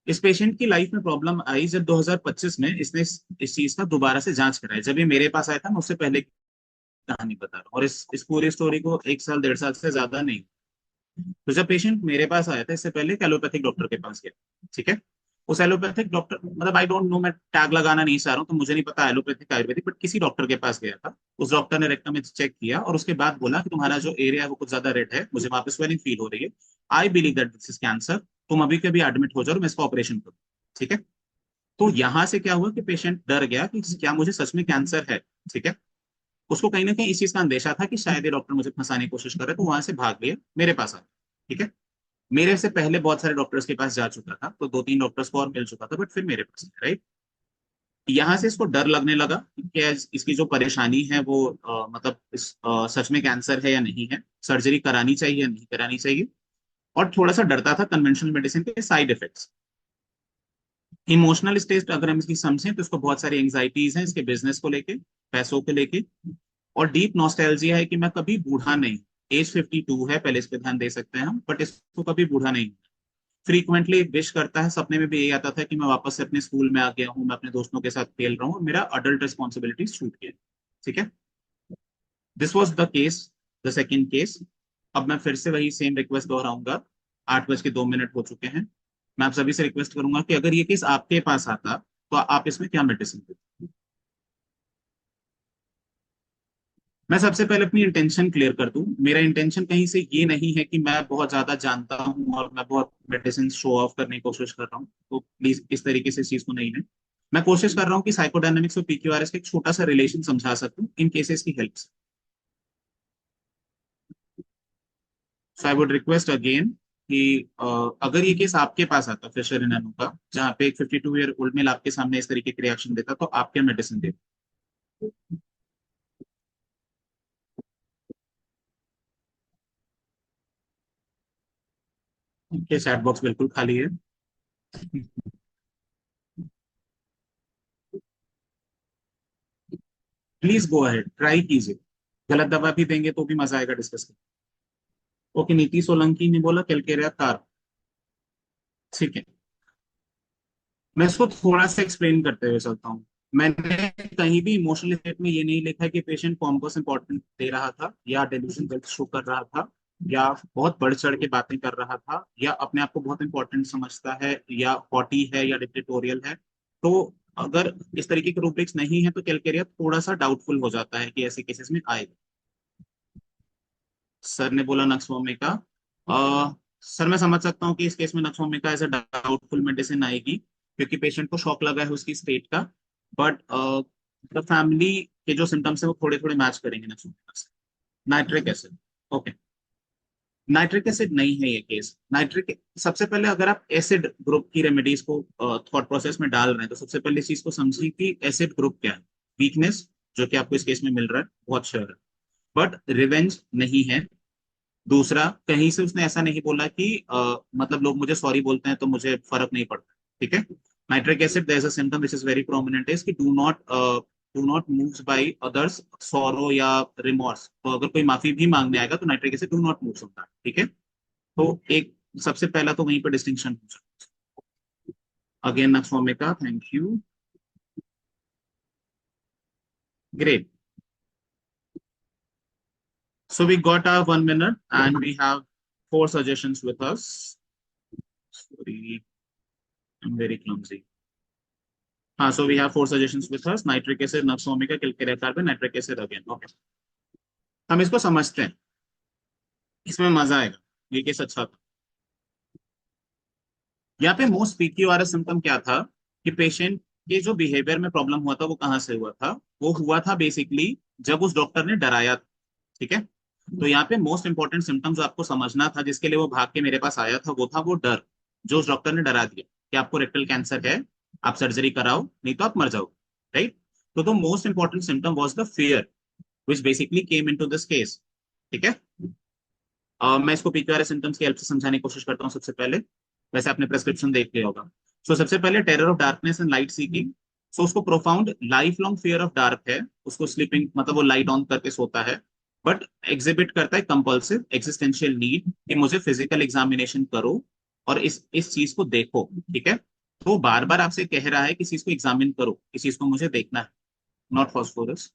इस पेशेंट की लाइफ में प्रॉब्लम आई जब 2025 में इसने इस चीज का दोबारा से जांच कराई। जब ये मेरे पास आया था, मैं उससे पहले की कहानी बता रहा हूँ, और इस पूरी स्टोरी को 1 साल 1.5 साल से ज्यादा नहीं। तो जब पेशेंट मेरे पास आया था, इससे पहले एक एलोपैथिक डॉक्टर के पास गया, ठीक है। उस एलोपैथिक डॉक्टर, मतलब आई डोंट नो, मैं टैग लगाना नहीं चाह रहा हूँ, तो मुझे नहीं पता एलोपैथिक आयुर्वेदिक, बट किसी डॉक्टर के पास गया था। उस डॉक्टर ने रेक्टम में चेक किया और उसके बाद बोला कि तुम्हारा जो एरिया है वो कुछ ज्यादा रेड है, मुझे वहां पे स्वेलिंग फील हो रही है, I believe that this is cancer, तुम अभी के अभी एडमिट हो जाओ और मैं इसका ऑपरेशन करूँ, ठीक है। तो यहां से क्या हुआ कि पेशेंट डर गया कि क्या मुझे सच में कैंसर है, ठीक है। उसको कहीं ना कहीं इस चीज का अंदेशा था कि शायद ये डॉक्टर मुझे फंसाने की कोशिश कर रहे, तो वहां से भाग लिया, मेरे पास आ गया, ठीक है। मेरे से पहले बहुत सारे डॉक्टर्स के पास जा चुका था, तो 2-3 डॉक्टर्स को और मिल चुका था, बट फिर मेरे पास, राइट। यहाँ से इसको डर लगने लगा कि क्या इसकी जो परेशानी है वो मतलब सच में कैंसर है या नहीं है, सर्जरी करानी चाहिए या नहीं करानी चाहिए। और थोड़ा सा डरता था कन्वेंशनल मेडिसिन के साइड इफेक्ट्स। इमोशनल स्टेज अगर हम इसकी समझें तो इसको बहुत सारी एंग्जाइटीज हैं, इसके बिजनेस को लेके, पैसों को लेके, और डीप नॉस्टैल्जिया है कि मैं कभी बूढ़ा नहीं। एज 52 है, पहले इस पे ध्यान दे सकते हैं हम, बट इसको कभी बूढ़ा नहीं। फ्रीक्वेंटली विश करता है, सपने में भी यही आता था कि मैं वापस से अपने स्कूल में आ गया हूँ, मैं अपने दोस्तों के साथ खेल रहा हूँ, मेरा अडल्ट रिस्पॉन्सिबिलिटीज छूट गया, ठीक है। This was the case, the second case. अब मैं फिर से वही सेम रिक्वेस्ट दोहराऊंगा। 8:02 हो चुके हैं। मैं आप सभी से रिक्वेस्ट करूंगा कि अगर ये केस आपके पास आता तो आप इसमें क्या मेडिसिन देते। मैं सबसे पहले अपनी इंटेंशन क्लियर कर दूं। मेरा इंटेंशन कहीं से ये नहीं है कि मैं बहुत ज्यादा जानता हूं और मैं बहुत मेडिसिन शो ऑफ करने की कोशिश कर रहा हूँ, तो प्लीज इस तरीके से इस चीज को नहीं लें। मैं कोशिश कर रहा हूँ कि साइकोडायनेमिक्स और पीक्यूआरएस का एक छोटा सा रिलेशन समझा सकूं इन केसेस की हेल्प से। सो आई वुड रिक्वेस्ट अगेन कि अगर ये केस आपके पास आता फिशर इनानो का, जहाँ पे एक 52 ईयर ओल्ड मेल आपके सामने इस तरीके की रिएक्शन देता, तो आप क्या मेडिसिन देते। ये चैट बॉक्स बिल्कुल खाली है। प्लीज गो अहेड, ट्राई कीजिए। गलत दवा भी देंगे तो भी मजा आएगा डिस्कस करने। ओके, नीति सोलंकी ने बोला कैलकेरिया कार, ठीक है। मैं इसको थोड़ा सा एक्सप्लेन करते हुए चलता हूँ। मैंने कहीं भी इमोशनल स्टेट में ये नहीं लिखा है कि पेशेंट कॉम्पोस इंपॉर्टेंट दे रहा था, या डेल्यूजन गलत शो कर रहा था, या बहुत बढ़ चढ़ के बातें कर रहा था, या अपने आप को बहुत इंपॉर्टेंट समझता है, या हॉटी है, या डिक्टेटोरियल है। तो अगर इस तरीके के रूब्रिक्स नहीं है तो कैलकेरिया थोड़ा सा डाउटफुल हो जाता है कि ऐसे केसेस में आएगा। सर ने बोला नक्सवामी का। सर मैं समझ सकता हूँ कि इस केस में नक्सवामी का एज अ डाउटफुल मेडिसिन आएगी, क्योंकि पेशेंट को शॉक लगा है उसकी स्टेट का। बट द फैमिली के जो सिम्टम्स है वो थोड़े थोड़े मैच करेंगे नक्सवामी से। Nitric acid, okay. Nitric acid नहीं है ये केस। नाइट्रिक, सबसे पहले अगर आप एसिड ग्रुप की रेमेडीज को थॉट प्रोसेस में डाल रहे हैं, तो सबसे पहले इस चीज को समझिए कि एसिड ग्रुप क्या है। वीकनेस, जो कि आपको इस केस में मिल रहा है, बहुत श्योर है, बट रिवेंज नहीं है। दूसरा, कहीं से उसने ऐसा नहीं बोला कि मतलब लोग मुझे सॉरी बोलते हैं तो मुझे फर्क नहीं पड़ता, ठीक है। Nitric acid, there is a symptom which is very prominent, is कि do not moves by others sorrow या रिमॉर्स। तो अगर कोई माफी भी मांगने आएगा तो nitric acid do not moves होता है, ठीक है। तो एक सबसे पहला तो वहीं पर डिस्टिंक्शन हो सकता है। Again nux vomica, thank you, great. So we got our 1 minute and we have 4 suggestions with us. Sorry, I'm very clumsy. हाँ, so we have 4 suggestions with us. Nitric acid, Naxomica, calcareous carbon, nitric acid again. Okay. हम इसको समझते हैं, इसमें मजा आएगा। ये case अच्छा था। यहाँ पे मोस्ट पीक्यूआरएस सिम्टम क्या था कि पेशेंट कि जो बिहेवियर में प्रॉब्लम हुआ था वो कहाँ से हुआ था, वो हुआ था बेसिकली जब उस डॉक्टर ने डराया था। ठीक है, तो यहाँ पे मोस्ट इंपॉर्टेंट सिम्टम जो आपको समझना था, जिसके लिए वो भाग के मेरे पास आया था, वो था वो डर, जो उस डॉक्टर ने डरा दिया कि आपको रेक्टल कैंसर है, आप सर्जरी कराओ नहीं तो आप मर जाओ। राइट। तो the most important symptom was the fear which basically came into this case. ठीक है। मैं इसको पीक्यूआरए सिम्टम्स की हेल्प से समझाने की कोशिश करता हूँ सबसे पहले। वैसे आपने प्रेस्क्रिप्शन देख लिया होगा। सो सबसे पहले terror of darkness and light seeking. So उसको profound life long fear of dark है। उसको स्लीपिंग मतलब वो लाइट ऑन करके सोता है, बट एग्जिबिट करता है कंपल्सिव एक्सिस्टेंशियल नीड कि मुझे फिजिकल एग्जामिनेशन करो और इस चीज को देखो। ठीक है। तो बार बार आपसे कह रहा है कि इस चीज को एग्जामिन करो, इस चीज को मुझे देखना है, नॉट फॉस्फोरस,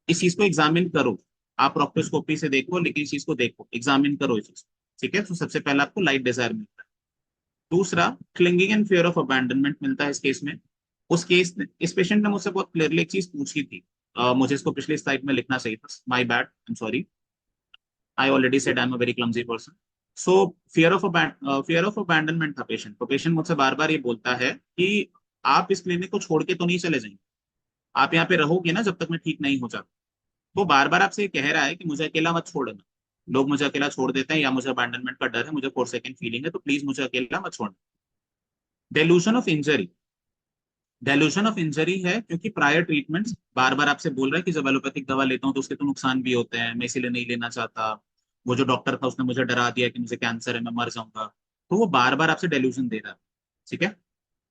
इस चीज को एग्जामिन करो। आप प्रोक्टोस्कोपी से देखो लेकिन इस चीज को देखो, एग्जामिन करो इस चीज। ठीक है। तो सबसे पहले आपको लाइट डिजायर मिलता है। दूसरा, clinging and fear of abandonment मिलता है इस केस में। उस केस इस पेशेंट ने मुझसे बहुत क्लियरली एक चीज पूछी थी। मुझे इसको पिछली स्लाइड में लिखना चाहिए था, my bad, I am sorry, I already said I am a very clumsy person. So fear of abandonment था पेशेंट। तो पेशेंट मुझसे बार बार ये बोलता है कि आप इस क्लिनिक को छोड़ के तो नहीं चले जाएंगे, आप यहाँ पे रहोगे ना जब तक मैं ठीक नहीं हो जाता। तो बार बार आपसे ये कह रहा है कि मुझे अकेला मत छोड़ना, लोग मुझे अकेला छोड़ देते हैं या मुझे अबैंडनमेंट का डर है, मुझे फोर सेकंड फीलिंग है, तो प्लीज मुझे अकेला मत छोड़ना। Dilution of injury. Dilution of injury है क्योंकि प्रायर ट्रीटमेंट्स बार बार आपसे बोल रहा है कि जब एलोपैथिक दवा लेता हूँ तो उसके तो नुकसान भी होते हैं, मैं इसीलिए नहीं लेना चाहता, वो जो डॉक्टर था उसने मुझे डरा दिया कि मुझे कैंसर है, मैं मर जाऊंगा। तो वो बार बार आपसे डेल्यूशन दे रहा है। ठीक है।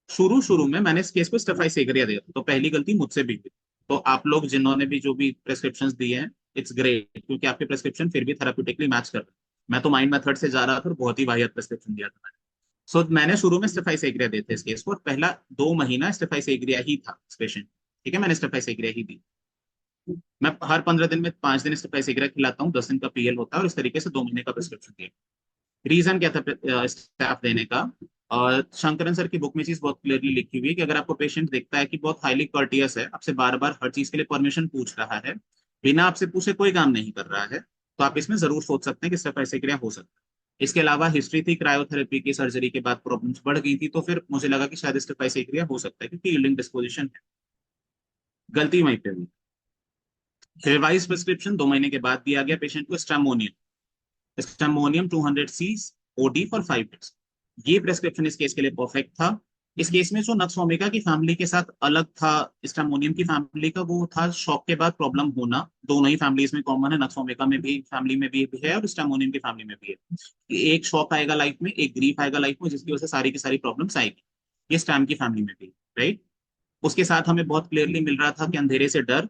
शुरू शुरू में मैंने इस केस पे स्टेफाइसेग्रिया दिया था, तो पहली गलती मुझसे भी हुई। तो आप लोग जिन्होंने भी जो भी प्रेस्क्रिप्शंस दिए हैं, इट्स ग्रेट, क्योंकि आपके प्रेस्क्रिप्शन फिर भी थेराप्यूटिकली मैच कर रहे हैं। मैं तो माइंड मेथड से जा रहा था और बहुत ही वाहियात प्रेस्क्रिप्शन दिया था मैंने। मैंने शुरू में स्टेफाइसेग्रिया देते इस केस को, और पहला 2 महीना स्टेफाइसेग्रिया ही था इस पेशेंट। ठीक है, मैंने स्टेफाइसेग्रिया ही दी। मैं हर 15 दिन में 5 दिन स्टेफाइसेग्रिया खिलाता हूँ, 10 दिन का पीएल होता है, और इस तरीके से 2 महीने का प्रेस्क्रिप्शन दिया। रीजन क्या था स्टाफ देने का? और शंकरन सर की बुक में चीज बहुत क्लियरली लिखी हुई है कि अगर आपको पेशेंट दिखता है कि बहुत हाईली कर्टियस है, आपसे बार बार हर चीज के लिए परमिशन पूछ रहा है, बिना आपसे पूछे कोई काम नहीं कर रहा है, तो आप इसमें जरूर सोच सकते हैं कि स्टेफाइसेग्रिया हो सकता है। इसके अलावा हिस्ट्री थी क्रायोथेरेपी की, सर्जरी के बाद प्रॉब्लम्स बढ़ गई थी, तो फिर मुझे लगा कि शायद स्टेफाइसेग्रिया हो सकता है क्योंकि यील्डिंग डिस्पोजिशन है। गलती वहीं पे हुई। रिवाइज प्रिस्क्रिप्शन 2 महीने के बाद दिया गया पेशेंट को स्टैमोनियम। स्टैमोनियम 200 सी ओडी फॉर 5 डेज। ये प्रेस्क्रिप्शन इस केस के लिए परफेक्ट था। इस केस में जो नक्स ओमेगा की फैमिली के साथ अलग था स्टैमोनियम की फैमिली का, वो था शॉक के बाद प्रॉब्लम होना। दोनों ही फैमिलीज में कॉमन है, नक्स ओमेगा में भी फैमिली में भी है और स्टैमोनियम की फैमिली में भी है। एक शॉक आएगा लाइफ में, एक ग्रीफ आएगा लाइफ में, जिसकी वजह से सारी की सारी प्रॉब्लम्स आएगी। ये स्टैम की फैमिली में भी, राइट। उसके साथ हमें बहुत क्लियरली मिल रहा था कि अंधेरे से डर।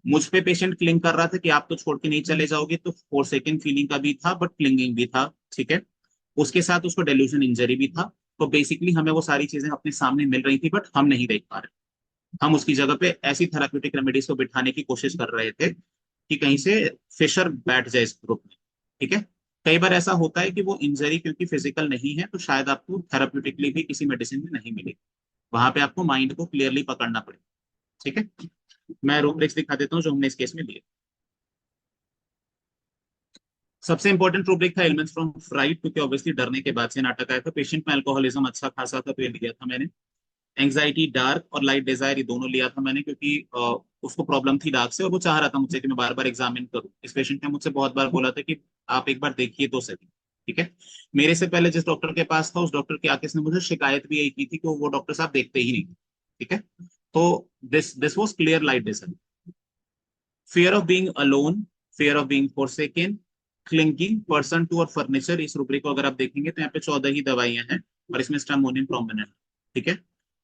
मुझ पे पेशेंट क्लिंग कर रहा था कि आप तो छोड़ के नहीं चले जाओगे, तो फोर सेकेंड फीलिंग का भी था, बट क्लिंगिंग भी था। ठीक है। उसके साथ उसको डेल्यूजन इंजरी भी था। तो बेसिकली हमें वो सारी चीजें अपने सामने मिल रही थी, बट हम नहीं देख पा रहे। हम उसकी जगह पे ऐसी थेराप्यूटिक रेमेडीज को बिठाने की कोशिश कर रहे थे कि कहीं से फिशर बैठ जाए इस ग्रुप में। ठीक है। कई बार ऐसा होता है कि वो इंजरी क्योंकि फिजिकल नहीं है, तो शायद आपको थेराप्यूटिकली भी किसी मेडिसिन में नहीं मिलेगी, वहां पे आपको माइंड को क्लियरली पकड़ना पड़ेगा। ठीक है। मैं रूब्रिक्स दिखा देता हूँ जो हमने इस केस में लिए। सबसे इंपॉर्टेंट रूब्रिक था एलिमेंट्स फ्रॉम फ्राइड, क्योंकि ऑब्वियसली डरने के बाद से नाटक आया था। पेशेंट में अल्कोहलिज्म अच्छा खासा था, तो ये लिया था मैंने। एंग्जाइटी, डार्क और लाइट डिजायर, ये दोनों लिया था मैंने, क्योंकि उसको प्रॉब्लम थी डार्क से और वो चाह रहा था मुझसे कि मैं बार बार एग्जामिन करूं। इस पेशेंट ने मुझसे बहुत बार बोला था कि आप एक बार देखिए तो सही। ठीक है। मेरे से पहले जिस डॉक्टर के पास था, उस डॉक्टर की आके इसने मुझे शिकायत भी यही की थी कि वो डॉक्टर साहब देखते ही नहीं। ठीक है। तो this was clear light desire. Fear of being alone, fear of being forsaken, clinging person to और फर्नीचर। इस रूब्रिक को अगर आप देखेंगे तो यहाँ पे 14 ही दवाइयां हैं और इसमें स्टामोनियम प्रोमिनेंट है। ठीक है।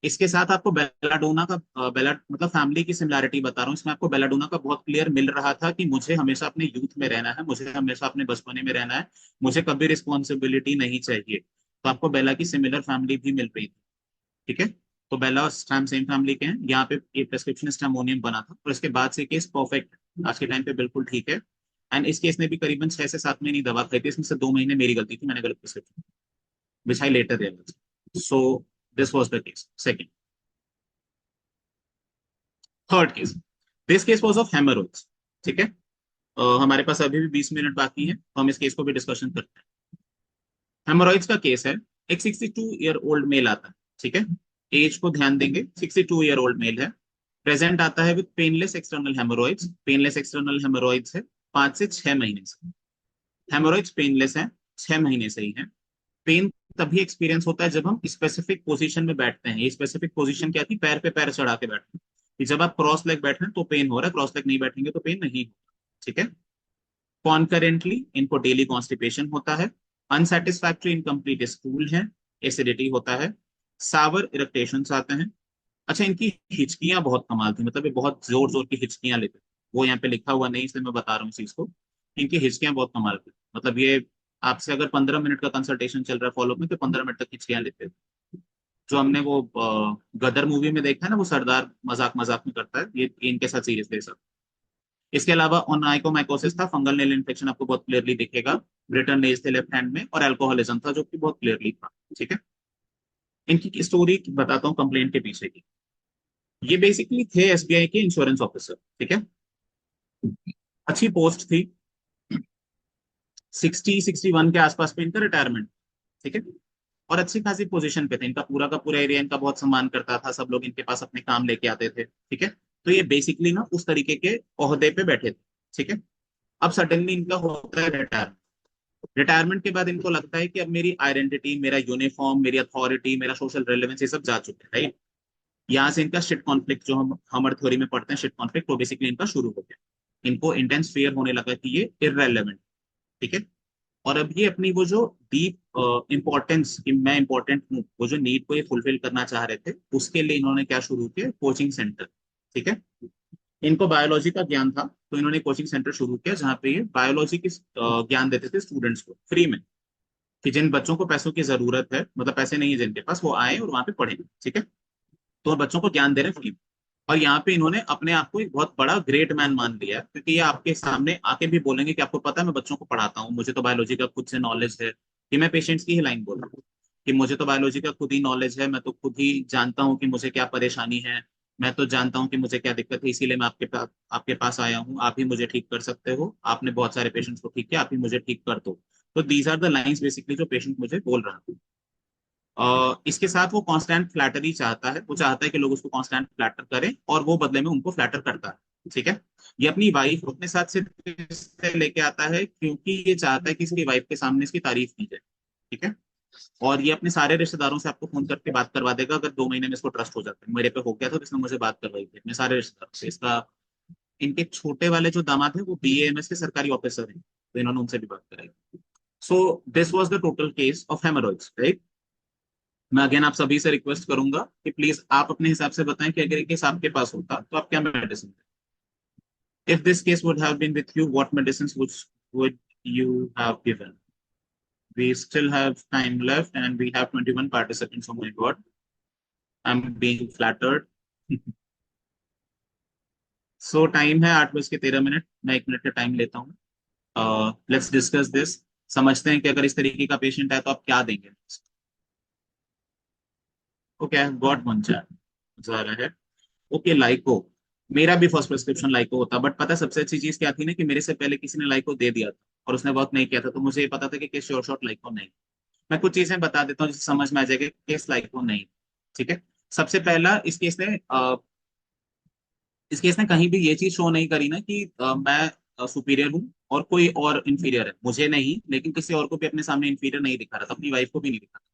इसके साथ आपको बेलाडोना का बेला मतलब फैमिली की सिमिलैरिटी बता रहा हूँ, इसमें आपको बेलाडोना का बहुत क्लियर मिल रहा था कि मुझे हमेशा अपने यूथ में रहना है, मुझे हमेशा अपने बचपने में रहना है, मुझे कभी रिस्पॉन्सिबिलिटी नहीं चाहिए। तो आपको बेला की सिमिलर फैमिली भी मिल रही थी। ठीक है। तो बेला और स्टैम सेम फैमिली के हैं। यहाँ पे ये प्रेस्क्रिप्शन स्टैमोनियम बना था और इसके बाद से केस परफेक्ट, आज के टाइम पे बिल्कुल ठीक है। एंड इस केस ने भी करीबन 6 से 7 महीने दवा खाई थी, इसमें से 2 महीने मेरी गलती थी, मैंने गलत prescription which I later realised. So this was the case. Second, third case, this case was of haemorrhoids. ठीक है। हमारे पास अभी भी 20 मिनट बाकी है, तो हम इस केस को भी डिस्कशन करते हैं। हेमरोइड्स का केस है। एक 62 ईयर ओल्ड मेल आता है। ठीक है। एज को ध्यान देंगे, 62 ईयर ओल्ड मेल है। प्रेजेंट आता है with painless external hemorrhoids. Painless external hemorrhoids है 5 से 6 महीने से। हेमोरॉइड्स पेनलेस है, 6 महीने से ही है। पेन तभी एक्सपीरियंस होता है जब हम स्पेसिफिक पोजीशन में बैठते हैं। ये स्पेसिफिक पोजीशन क्या थी, पैर पे पैर चढ़ा के बैठते हैं। कि जब आप क्रॉस लेग बैठ रहे हैं तो पेन हो रहा है, क्रॉस लेग नहीं बैठेंगे तो पेन नहीं होगा। ठीक है। कॉन्करेंटली इनको डेली कॉन्स्टिपेशन होता है। अनसेटिस्फैक्टरी इनकम्प्लीट स्टूल है। एसिडिटी होता है। सावर इरिटेशन आते हैं। अच्छा, इनकी हिचकियां बहुत कमाल थी, मतलब ये बहुत जोर जोर की हिचकियां लेते थे। वो यहाँ पे लिखा हुआ नहीं इसलिए मैं बता रहा हूँ इस चीज को। इनकी हिचकियां बहुत कमाल थी, मतलब ये आपसे अगर 15 मिनट का कंसल्टेशन चल रहा है फॉलोअप में तो 15 मिनट तक हिचकियां लेते थे। जो हमने वो गदर मूवी में देखा है ना, वो सरदार मजाक मजाक में करता है, ये इनके साथ सीरियसली सब। इसके अलावा ओनाइकोमाइकोसिस था, फंगल नेल इन्फेक्शन आपको बहुत क्लियरली दिखेगा। ब्रिटन नेल्स थे लेफ्ट हैंड में, और अल्कोहलिज्म था जो कि बहुत क्लियरली था। ठीक है। इनकी स्टोरी बताता हूँ कंप्लेंट के पीछे की। ये बेसिकली थे एसबीआई के इंश्योरेंस ऑफिसर। ठीक है। अच्छी पोस्ट थी। 60-61 के आसपास पे इनका रिटायरमेंट। ठीक है। और अच्छी खासी पोजीशन पे थे, इनका पूरा का पूरा एरिया इनका बहुत सम्मान करता था, सब लोग इनके पास अपने काम लेके आते थे। ठीक है। तो ये बेसिकली ना उस तरीके के ओहदे पे बैठे थे। ठीक है। अब सडनली इनका होता है रिटायरमेंट। रिटायरमेंट के बाद इनको लगता है कि अब मेरी आइडेंटिटी, मेरा यूनिफॉर्म, मेरी अथॉरिटी, मेरा सोशल रेलेवेंस, ये सब जा चुके हैं। राइट। यहाँ से इनका शिट कॉन्फ्लिक्ट, जो हम हमर थ्योरी में पढ़ते हैं शिट कॉन्फ्लिक्ट, वो बेसिकली इनका शुरू हो गया। इनको इंटेंस फेयर होने लगा कि ये इररेलेवेंट। ठीक है। और अब ये अपनी वो जो डीप इंपॉर्टेंस कि मैं इंपॉर्टेंट हूँ, वो जो नीड को ये फुलफिल करना चाह रहे थे, उसके लिए इन्होंने क्या शुरू किया, कोचिंग सेंटर। ठीक है। इनको बायोलॉजी का ज्ञान था तो इन्होंने कोचिंग सेंटर शुरू किया जहाँ पे ये बायोलॉजी की ज्ञान देते थे स्टूडेंट्स को फ्री में। कि जिन बच्चों को पैसों की जरूरत है, मतलब पैसे नहीं है जिनके पास, वो आए और वहां पे पढ़े। ठीक है। तो बच्चों को ज्ञान दे रहे फ्री में। और यहाँ पे इन्होंने अपने आप को एक बहुत बड़ा ग्रेट मैन मान लिया है, क्योंकि ये आपके सामने आके भी बोलेंगे कि आपको पता है मैं बच्चों को पढ़ाता हूँ, मुझे तो बायोलॉजी का खुद से नॉलेज है। कि मैं पेशेंट्स की ही लाइन बोल रहा हूँ कि मुझे तो बायोलॉजी का खुद ही नॉलेज है, मैं तो खुद ही जानता हूँ कि मुझे क्या परेशानी है। मैं तो जानता हूँ कि मुझे क्या दिक्कत है, इसीलिए मैं आपके पास आया हूँ, आप ही मुझे ठीक कर सकते हो, आपने बहुत सारे पेशेंट्स को ठीक किया, आप ही मुझे ठीक कर दो। तो these are the lines basically जो पेशेंट मुझे बोल रहा है। इसके साथ वो कांस्टेंट फ्लैटरी चाहता है, वो चाहता है कि लोग उसको कांस्टेंट फ्लैटर करें और वो बदले में उनको फ्लैटर करता है। ठीक है। ये अपनी वाइफ अपने साथ सिर्फ इसलिए लेके आता है क्योंकि ये चाहता है कि इसकी वाइफ के सामने इसकी तारीफ की जाए। ठीक है। और ये अपने सारे रिश्तेदारों से आपको फोन करके बात करवा देगा अगर 2 महीने में इसको ट्रस्ट हो जाता है। मेरे पे हो गया था तो इसने मुझे बात करवाई थी अपने सारे रिश्तेदारों से। इसका इनके छोटे वाले जो दामाद है वो बीएएमएस के सरकारी ऑफिसर हैं, तो इन्होंने उनसे भी बात कराई। So this was the total case of haemorrhoids. Right. मैं अगेन आप सभी से रिक्वेस्ट करूंगा कि प्लीज आप अपने हिसाब से बताएं कि अगर ये केस आपके पास होता तो आप क्या medicine, if this case would have been with you, what medicines would you have given? We still have time left and we have 21 participants. Oh my God, I'm being flattered. So time है 8:13। मैं 1 minute का time लेता हूँ। Let's discuss this. समझते हैं कि अगर इस तरीके का पेशेंट है तो आप क्या देंगे। ओके, गॉट वन चैट जा रहा है। ओके, लाइको। मेरा भी फर्स्ट प्रिस्क्रिप्शन लाइको होता, बट पता है सबसे अच्छी चीज क्या थी ना, कि मेरे से पहले किसी ने लाइको दे दिया था और उसने वर्क नहीं किया था, तो मुझे ये पता था कि श्योर शॉट लाइको नहीं। मैं कुछ चीजें बता देता हूँ जिससे समझ में आ जाएगा कि केस लाइको नहीं। ठीक है। सबसे पहला, इस केस ने कहीं भी ये चीज शो नहीं करी ना कि मैं सुपीरियर हूँ और कोई और इंफीरियर है। मुझे नहीं, लेकिन किसी और को भी अपने सामने इंफीरियर नहीं दिखा रहा था, अपनी वाइफ को भी नहीं दिखा रहा।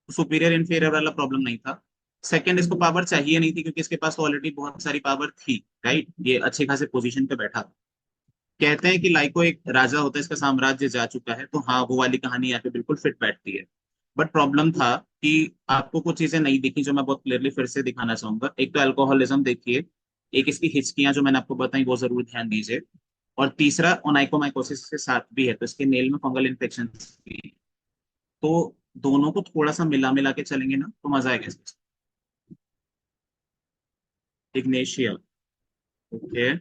सुपीरियर इंफीरियर वाला प्रॉब्लम नहीं था। सेकंड, इसको पावर चाहिए नहीं थी क्योंकि इसके पास ऑलरेडी बहुत सारी पावर थी। राइट। ये अच्छे खासे पोजीशन पे बैठा था। कहते हैं कि लाइको एक राजा होता है, इसका साम्राज्य जा चुका है, तो हाँ वो वाली कहानी यहाँ पे बिल्कुल फिट बैठती है। बट प्रॉब्लम था कि आपको कुछ चीजें नहीं दिखी जो मैं बहुत क्लियरली फिर से दिखाना चाहूंगा। एक तो अल्कोहलिज्म देखिए, एक इसकी हिचकियां जो मैंने आपको बताई वो जरूर ध्यान दीजिए, और तीसरा ओनाइकोमाइकोसिस के साथ भी है, तो इसके नेल में फंगल इन्फेक्शन भी है। तो दोनों को थोड़ा सा मिला मिला के चलेंगे ना तो मजा आएगा इसमें। इग्नेशिया। ओके।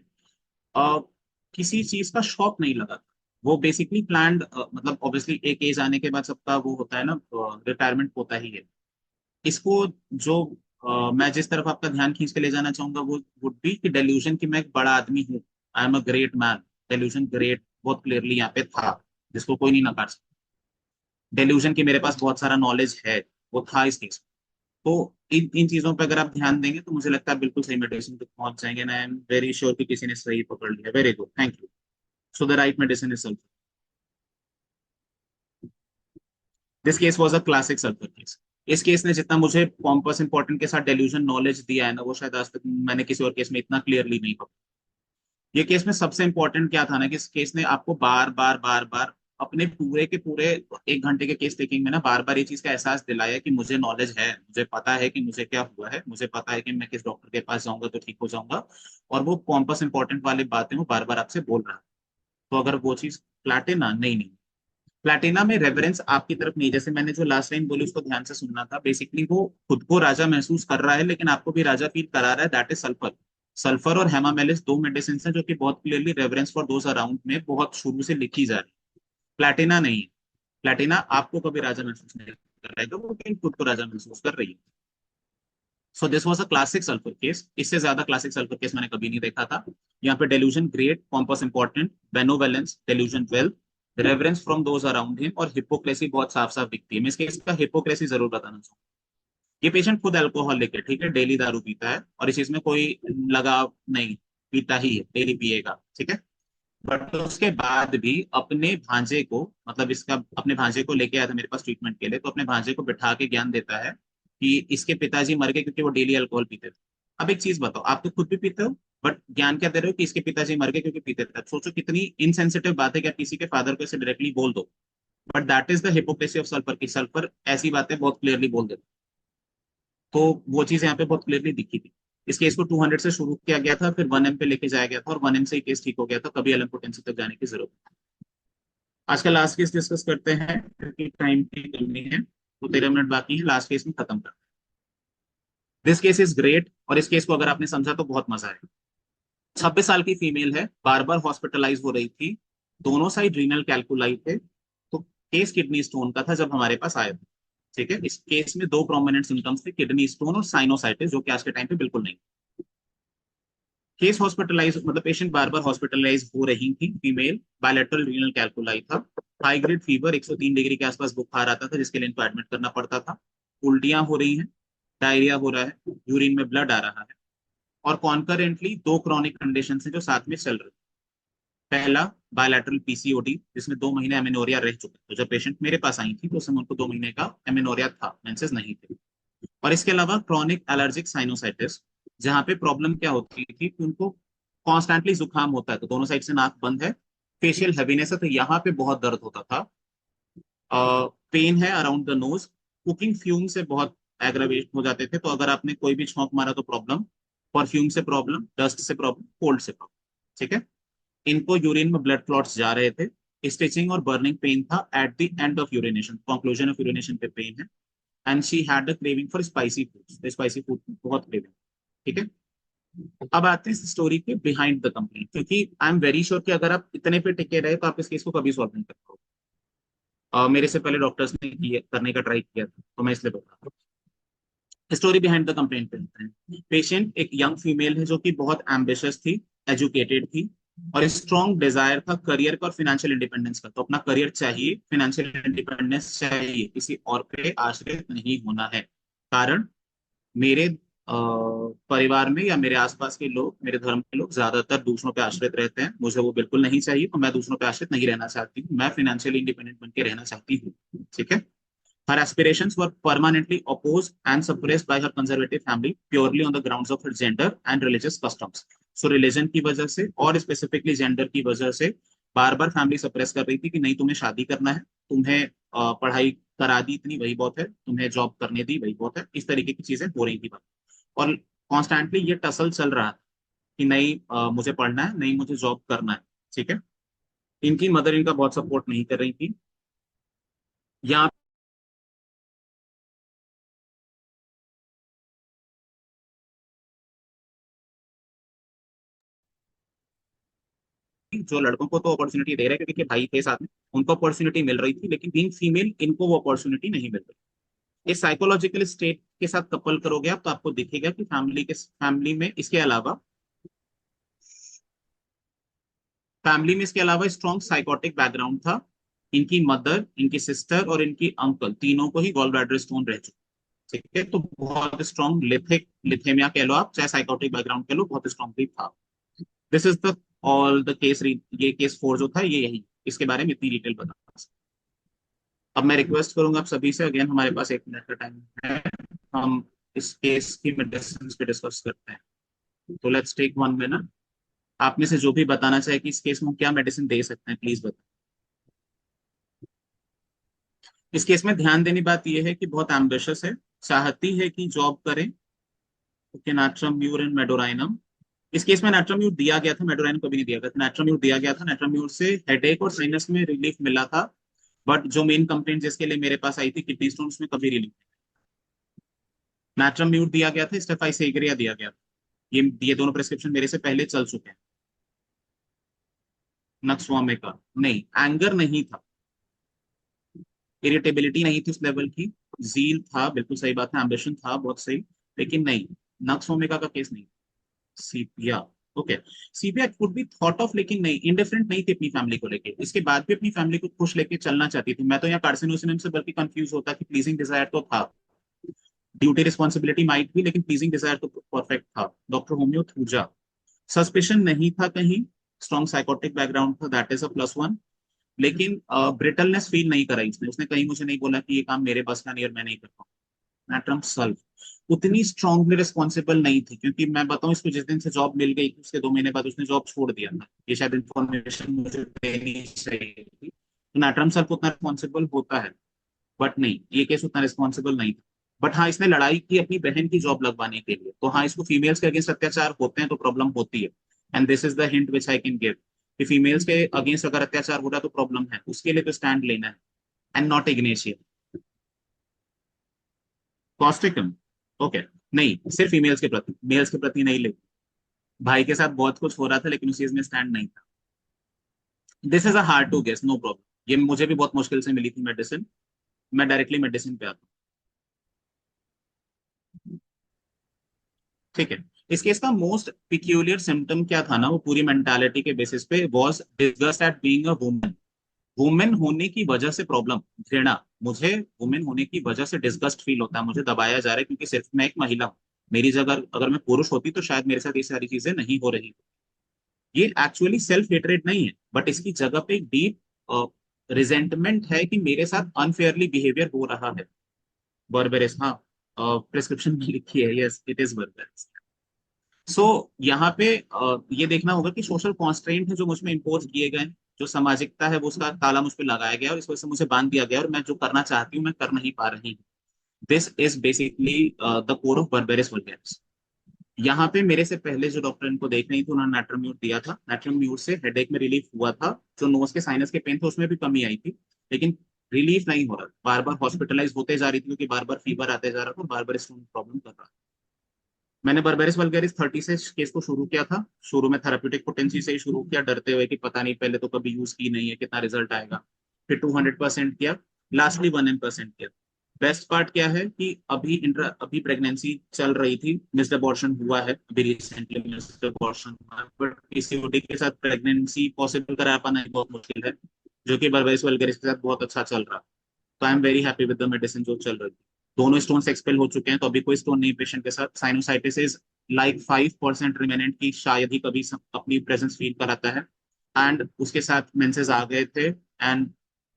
किसी चीज का शौक नहीं लगा था। वो बेसिकली प्लान्ड, मतलब ऑब्वियसली एक एज आने के बाद सबका वो होता है ना, रिटायरमेंट होता ही है। इसको जो मैं जिस तरफ आपका ध्यान खींच के ले जाना चाहूंगा वो वुड बी कि डेल्यूजन की मैं एक बड़ा आदमी हूँ, I am a great man. Delusion great बहुत क्लियरली यहाँ पे था, जिसको कोई नहीं नकार सकता। डेल्यूजन की मेरे पास बहुत सारा नॉलेज है, वो था इस केस में। तो इन इन चीजों पर अगर आप ध्यान देंगे तो मुझे लगता है बिल्कुल सही मेडिसिन तक पहुंच जाएंगे, ना आई एम वेरी श्योर कि किसी ने सही पकड़ लिया। Very good, thank you. So the right medicine is sulphur. This case was a classic sulphur case. इस केस ने जितना मुझे पॉम्पस इंपॉर्टेंट के साथ डेल्यूजन नॉलेज दिया है ना, वो शायद आज तक मैंने किसी और केस में इतना क्लियरली नहीं पकड़ा। ये केस में सबसे इंपॉर्टेंट क्या था ना, कि इस केस ने आपको बार बार बार बार अपने पूरे के पूरे 1 घंटे के केस टेकिंग में ना बार बार ये चीज का एहसास दिलाया कि मुझे नॉलेज है, मुझे पता है कि मुझे क्या हुआ है, मुझे पता है कि मैं किस डॉक्टर के पास जाऊंगा तो ठीक हो जाऊंगा। और वो पॉम्पस इंपॉर्टेंट वाली बातें वो बार बार आपसे बोल रहा है। तो अगर वो चीज प्लैटिना नहीं, नहीं, प्लैटिना में रेफरेंस आपकी तरफ नहीं। जैसे मैंने जो लास्ट लाइन बोली उसको ध्यान से सुनना था। बेसिकली वो खुद को राजा महसूस कर रहा है लेकिन आपको भी राजा फील करा रहा है, दैट इज सल्फर। सल्फर और हेमामेलिस दो मेडिसिन हैं जो कि बहुत clearly reference for those around में बहुत शुरू से लिखी जा रही है। प्लैटिना नहीं है। प्लैटिना आपको कभी राजा महसूस नहीं कराएगा, वो कहीं खुद को राजा महसूस कर रही है। सो this was a classic sulphur case. इससे ज्यादा क्लासिक सल्फर केस मैंने कभी नहीं देखा था। यहाँ पे delusion great, pompous important, benevolence, delusion well, reverence from those around him, और हिपोक्रेसी बहुत साफ साफ दिखती है। मैं इसके इसका हिपोक्रेसी जरूर बताना चाहूंगा। ये पेशेंट खुद अल्कोहलिक है, ठीक है, डेली दारू पीता है और इस चीज में कोई लगाव नहीं, पीता ही है, डेली पिएगा, ठीक है। बट उसके बाद भी अपने भांजे को, मतलब इसका अपने भांजे को लेके आया था मेरे पास ट्रीटमेंट के लिए, तो अपने भांजे को बिठा के ज्ञान देता है कि इसके पिताजी मर गए क्योंकि वो डेली अल्कोहल पीते थे। अब एक चीज बताओ, आप तो खुद भी पीते हो, बट ज्ञान क्या दे रहे हो कि इसके पिताजी मर गए क्योंकि पीते थे। अब सोचो कितनी इनसेंसिटिव बात है कि आप किसी के फादर को ऐसे डायरेक्टली बोल दो। But that is the hypocrisy of sulphur, की सल्फर ऐसी बातें बहुत क्लियरली बोल देता। तो वो चीज यहाँ पे बहुत क्लियरली दिखी थी। इस केस को 200 से शुरू किया गया था, फिर 1M पे लेके जाया गया था और 1M से ही केस ठीक हो गया था, कभी एलएम पोटेंसी तक जाने की जरूरत नहीं। आज का लास्ट केस डिस्कस करते हैं क्योंकि टाइम की कमी है, तो 13 मिनट बाकी है, लास्ट केस में खत्म करते हैं। दिस केस इज ग्रेट, और इस केस को अगर आपने समझा तो बहुत मजा आएगा। 26 साल की फीमेल है, बार बार हॉस्पिटलाइज हो रही थी, दोनों साइड रीनल कैल्कुलाई थे। तो केस किडनी स्टोन का था जब हमारे पास आया था, ठीक है। इस केस में दो प्रोमिनेंट सिम्टम्स थे, किडनी स्टोन और साइनोसाइटिस, जो कि आज के टाइम पे बिल्कुल नहीं। केस हॉस्पिटलाइज मतलब पेशेंट बार बार हॉस्पिटलाइज हो रही थी, फीमेल, बायलैटरल रीनल कैल्कुलाई था, हाई ग्रेड फीवर, 103 डिग्री के आसपास बुखार आता था जिसके लिए इनको एडमिट करना पड़ता था, उल्टियां हो रही हैं, डायरिया हो रहा है, यूरिन में ब्लड आ रहा है, और कॉन्करेंटली दो क्रॉनिक कंडीशन है जो साथ में चल रही। पहला, बायलैटरल पीसीओडी, जिसमें 2 महीने एमेनोरिया रह चुके। तो जब पेशेंट मेरे पास आई थी तो उस समय उनको 2 महीने का एमेनोरिया था, मेंसेस नहीं थे। और इसके अलावा क्रॉनिक एलर्जिक साइनोसाइटिस, जहाँ पे प्रॉब्लम क्या होती थी कि उनको कॉन्स्टेंटली जुकाम होता है, तो दोनों साइड से नाक बंद है, फेशियल हैवीनेस है, तो यहाँ पे बहुत दर्द होता था, पेन है around the nose, cooking fume से बहुत एग्रावेट हो जाते थे, तो अगर आपने कोई भी छौंक मारा तो प्रॉब्लम, परफ्यूम से प्रॉब्लम, डस्ट से प्रॉब्लम, कोल्ड से प्रॉब्लम, ठीक है। इनको यूरिन में ब्लड क्लॉट्स जा रहे थे, स्टिचिंग और बर्निंग पेन था at the end of urination, conclusion of urination पे पेन है, and she had a craving for spicy food, spicy food बहुत क्रेविंग, ठीक है। अब आते हैं इस स्टोरी के बिहाइंड द कंप्लेंट, क्योंकि आई एम वेरी श्योर कि अगर आप इतने पे टिके रहे तो आप इस केस को कभी सॉल्व नहीं कर पाओगे। मेरे से पहले डॉक्टर्स ने करने का ट्राई किया था, तो मैं इसलिए बता रहा हूँ। स्टोरी बिहाइंड द कंप्लेंट पे आते हैं। पेशेंट एक यंग फीमेल है जो कि बहुत एम्बिशियस थी, एजुकेटेड थी, और स्ट्रॉन्ग डिजायर था करियर का और फाइनेंशियल इंडिपेंडेंस का। तो अपना करियर चाहिए, फाइनेंशियल इंडिपेंडेंस चाहिए, किसी और पे आश्रित नहीं होना है। कारण, मेरे परिवार में या मेरे आसपास के लोग, मेरे धर्म के लोग ज्यादातर दूसरों पे आश्रित रहते हैं, मुझे वो बिल्कुल नहीं चाहिए, तो मैं दूसरों पे आश्रित नहीं रहना चाहती हूँ, मैं फाइनेंशियली इंडिपेंडेंट बन के रहना चाहती हूँ, ठीक है। Her aspirations were permanently opposed and suppressed by her conservative family purely on the grounds of her gender and religious customs. So religion की वजह से और स्पेसिफिकली जेंडर की वजह से बार बार फैमिली सप्रेस कर रही थी कि नहीं, तुम्हें शादी करना है, तुम्हें पढ़ाई करा दी इतनी वही बहुत है, तुम्हें जॉब करने दी वही बहुत है, इस तरीके की चीजें हो रही थी। और कॉन्स्टेंटली ये टसल चल रहा था कि नहीं मुझे पढ़ना है, नहीं मुझे जॉब करना है, ठीक है। इनकी मदर इनका बहुत सपोर्ट नहीं कर रही थी। यहाँ जो लड़कों को तो अपॉर्चुनिटी दे रहे हैं क्योंकि भाई थे साथ में, उनको अपॉर्चुनिटी मिल रही थी, लेकिन बीइंग फीमेल इनको वो अपॉर्चुनिटी नहीं मिल रही। इस साइकोलॉजिकल स्टेट के साथ कपल करोगे आप तो आपको दिखेगा कि फैमिली में इसके अलावा स्ट्रॉन्ग साइकोटिक बैकग्राउंड था। इनकी मदर, इनकी सिस्टर और इनकी अंकल तीनों को ही गॉल ब्लैडर स्टोन रह चुका, ठीक है, तो बहुत स्ट्रॉन्ग लिथेमिया कह लो आप, चाहे साइकोटिक बैकग्राउंड कह लो, बहुत स्ट्रॉन्गली था। This is the all the case. ये केस 4 जो था ये यही, इसके बारे में इतनी डिटेल बता सकता। अब मैं रिक्वेस्ट करूंगा आप सभी से, अगेन हमारे पास 1 मिनट का टाइम है, हम इस केस की मेडिसिन पे डिस्कस करते हैं। तो लेट्स टेक 1 मिनट। आप में से जो भी बताना चाहे कि इस केस में हम क्या मेडिसिन दे सकते हैं, प्लीज बताएं। इस केस में ध्यान देने बात यह है कि बहुत एम्बिशियस है, चाहती है कि जॉब करें। Okay, natrum mur and medorrhinum. इस केस में नाट्रम म्यूर दिया गया था, मेडोराइनम कभी नहीं दिया गया था। नाट्रम म्यूर दिया गया था, नाट्रम म्यूर से हेडेक और साइनस में रिलीफ मिला था। बट जो मेन कंप्लेंट जिसके लिए मेरे पास आई थी, किडनी स्टोन, में कभी रिलीफ। नाट्रम म्यूर दिया गया था, स्टेफाइसेग्रिया दिया गया था। ये दोनों प्रिस्क्रिप्शन मेरे से पहले चल चुके हैं। नक्सवामे का नहीं, एंगर नहीं था, इरिटेबिलिटी नहीं थी उस लेवल की, जील था, बिल्कुल सही बात है, एम्बिशन था, बहुत सही, लेकिन नहीं, नक्सवामिका का केस नहीं। Sepia, okay, sepia could be thought of, लेकिन नहीं, इंडिफरेंट नहीं थी अपनी फैमिली को लेके, इसके बाद भी अपनी फैमिली को खुश लेके चलना चाहती थी। मैं तो यहाँ कार्सिनोसिस से बल्कि कंफ्यूज होता कि प्लीजिंग डिजायर तो था, ड्यूटी रिस्पॉन्सिबिलिटी माइट भी, लेकिन प्लीजिंग डिजायर तो परफेक्ट था। डॉक्टर होम्यो थूजा, सस्पेशन नहीं था कहीं, स्ट्रॉन्ग साइकोटिक बैकग्राउंड था, दैट इज अ +1। लेकिन ब्रिटलनेस फील नहीं कराई उसने, उसने कहीं मुझे नहीं बोला कि ये काम मेरे बस का नहीं और मैं नहीं कर पाऊँ। मैट्रम सल्व उतनी स्ट्रांगली रिस्पॉन्सिबल नहीं थी, क्योंकि मैं बताऊं, इसको जिस दिन से जॉब मिल गई उसके 2 महीने बाद उसने जॉब छोड़ दिया था। ये शायद इन्फॉर्मेशन मुझे देनी चाहिए थी। तो मैट्रम सल्व उतना रिस्पॉन्सिबल होता है, बट नहीं, ये केस उतना रिस्पॉन्सिबल नहीं था। बट हाँ, इसने लड़ाई की अपनी बहन की जॉब लगवाने के लिए, तो हाँ, इसको फीमेल्स के अगेंस्ट अत्याचार होते हैं तो प्रॉब्लम होती है। And this is the hint which I can give, कि फीमेल्स के अगेंस्ट अगर अत्याचार हो रहा है तो प्रॉब्लम है, उसके लिए तो स्टैंड लेना है, and not Ignatia. Causticum, okay, नहीं, सिर्फ फीमेल्स के प्रति, मेल्स के प्रति नहीं ले। भाई के साथ बहुत कुछ हो रहा था लेकिन उस चीज में स्टैंड नहीं था। This is a hard to guess, no problem, ये मुझे भी बहुत मुश्किल से मिली थी मेडिसिन। मैं डायरेक्टली मेडिसिन पे आता हूँ। ठीक है, इस केस का मोस्ट पिक्यूलियर सिम्टम क्या था ना, वो पूरी मेंटालिटी के बेसिस पे was disgust eight being a woman. Women होने की वजह से प्रॉब्लम, घृणा, मुझे वुमेन होने की वजह से डिस्गस्ट फील होता है, मुझे दबाया जा रहा है क्योंकि सिर्फ मैं एक महिला हूँ। मेरी जगह अगर मैं पुरुष होती तो शायद मेरे साथ ये सारी चीजें नहीं हो रही। ये एक्चुअली सेल्फ हेट्रेड नहीं है, बट इसकी जगह पे एक डीप रिजेंटमेंट है कि मेरे साथ अनफेयरली बिहेवियर हो रहा है। बर्बेरिस, हाँ, प्रिस्क्रिप्शन में लिखी है, यस इट इज बर्बेरिस। सो यहाँ पे ये देखना होगा कि सोशल कॉन्स्ट्रेंट है जो मुझ में इम्पोज किए गए हैं, जो सामाजिकता है वो उसका ताला मुझ पे लगाया गया और इस वजह से मुझे बांध दिया गया और मैं जो करना चाहती हूँ मैं कर नहीं पा रही हूँ। This is basically the core of berberis vulgaris. यहाँ पे मेरे से पहले जो डॉक्टर इनको देख रही थी उन्होंने नाट्रम्यूर दिया था, नाट्रम्यूर से हेडेक में रिलीफ हुआ था, जो नोज के साइनस के पेन थे उसमें भी कमी आई थी, लेकिन रिलीफ नहीं हो रहा, बार बार हॉस्पिटलाइज होते जा रही थी क्योंकि बार बार फीवर आते जा रहा था, बार बार स्टोन प्रॉब्लम कर रहा था। मैंने बर्बेरिस वल्गैरिस 30 से केस को शुरू किया था, शुरू में थेराप्यूटिक पोटेंसी से ही शुरू किया, डरते हुए कि पता नहीं, पहले तो कभी यूज की नहीं है, कितना रिजल्ट आएगा। फिर 200% किया, लास्टली 1% किया। बेस्ट पार्ट क्या है कि अभी प्रेगनेंसी चल रही थी, मिस्ड अबॉर्शन हुआ है अभी रिसेंटली, मिस्ड अबॉर्शन हुआ है, बट पीसीओडी के साथ प्रेगनेंसी पॉसिबल करा पाना बहुत मुश्किल है, जो कि बर्बेरिस वल्गैरिस के साथ बहुत अच्छा चल रहा। तो I am very happy with the medicine जो चल रही है। दोनों स्टोन एक्सपेल हो चुके हैं, तो अभी कोई स्टोन नहीं पेशेंट के साथ। साइनोसाइटिस इज लाइक 5% रिमेनेंट की शायद ही कभी अपनी प्रेजेंस फील कराता है, एंड उसके साथ मेंसेस आ गए थे, एंड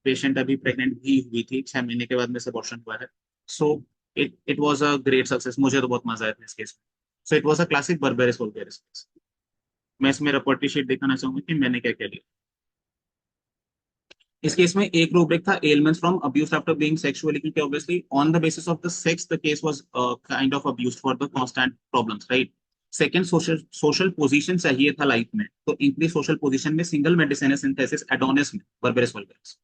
पेशेंट अभी प्रेग्नेंट भी हुई थी, 6 महीने के बाद में से अबॉर्शन हुआ है। So it it was a great success, मुझे तो बहुत मजा आया था इस केस में। So it was a classic berberis vulgaris case. मैं इसमें रिपोर्टी शीट दिखाना चाहूंगा कि मैंने क्या क्या लिया। इस केस में एक रूब्रिक था, elements from abuse after being sexually, क्योंकि obviously on the basis of the sex the case was kind of abused for the constant problems, right. Second, social social position चाहिए था लाइफ में, तो increase social position में single medicine synthesis Adonis में berberis vulgaris.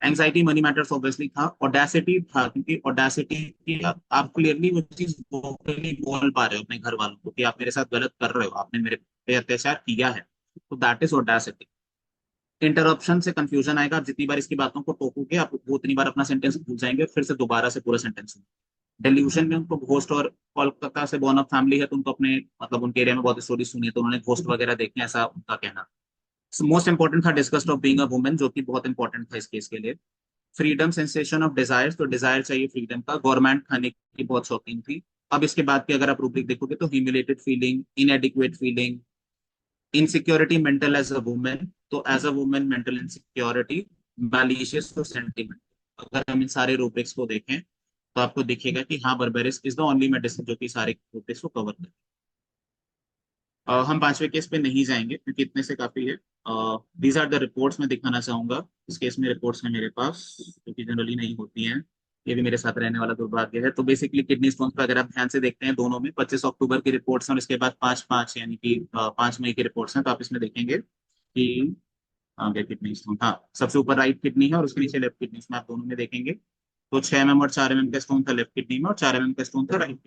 Anxiety money matters obviously था, audacity था, क्योंकि audacity की आप क्लियरली वो चीज वोकली बोल पा रहे हो अपने घर वालों को कि आप मेरे साथ गलत कर रहे हो, आपने मेरे पे अत्याचार किया है, तो दैट इज ऑडेसिटी। इंटरप्शन से कंफ्यूजन आएगा, आप जितनी बार इसकी बातों को टोकोगे आप वो उतनी बार अपना सेंटेंस भूल जाएंगे और फिर से दोबारा से पूरा सेंटेंस। डेल्यूशन में उनको घोस्ट, और कोलकाता से बॉर्न अप फैमिली है तो उनको अपने मतलब उनके एरिया में बहुत स्टोरी सुनी है तो उन्होंने घोस्ट वगैरह देखे, ऐसा उनका कहना। मोस्ट इंपॉर्टेंट था disgust of being a woman, जो कि बहुत इंपॉर्टेंट था इस केस के लिए। फ्रीडम सेंसेशन ऑफ डिजायर, तो डिजायर चाहिए फ्रीडम का, गवर्नमेंट खाने की बहुत शौकीन थी। अब इसके बाद की अगर आप रूब्रिक देखोगे तो humiliated feeling, inadequate feeling, insecurity mental as a women, तो as a women mental insecurity, malicious और सेंटिमेंट। अगर हम इन सारे रूब्रिक्स को देखें तो आपको दिखेगा कि हाँ, berberis is the only medicine जो कि सारे रूब्रिक्स को कवर करे। हम पांचवें केस पे नहीं जाएंगे क्योंकि इतने से काफी है। दीज आर द रिपोर्ट्स मैं दिखाना चाहूंगा। इस केस में रिपोर्ट्स हैं मेरे पास, जो कि जनरली नहीं होती हैं। ये भी मेरे साथ रहने वाला दुर्भाग्य है। तो बेसिकली किडनी स्टोन पे अगर आप ध्यान से देखते हैं, दोनों में 25 अक्टूबर की रिपोर्ट्स हैं और इसके बाद 5/5 यानी कि 5 मई की रिपोर्ट्स हैं। तो आप इसमें देखेंगे कि आगे किडनी स्टोन, हाँ, सबसे ऊपर राइट किडनी है और उसके नीचे लेफ्ट किडनी, इसमें आप दोनों में देखेंगे। तो 6 mm और 4 mm का स्टोन था लेफ्ट किडनी में और 4 mm का स्टोन था राइट,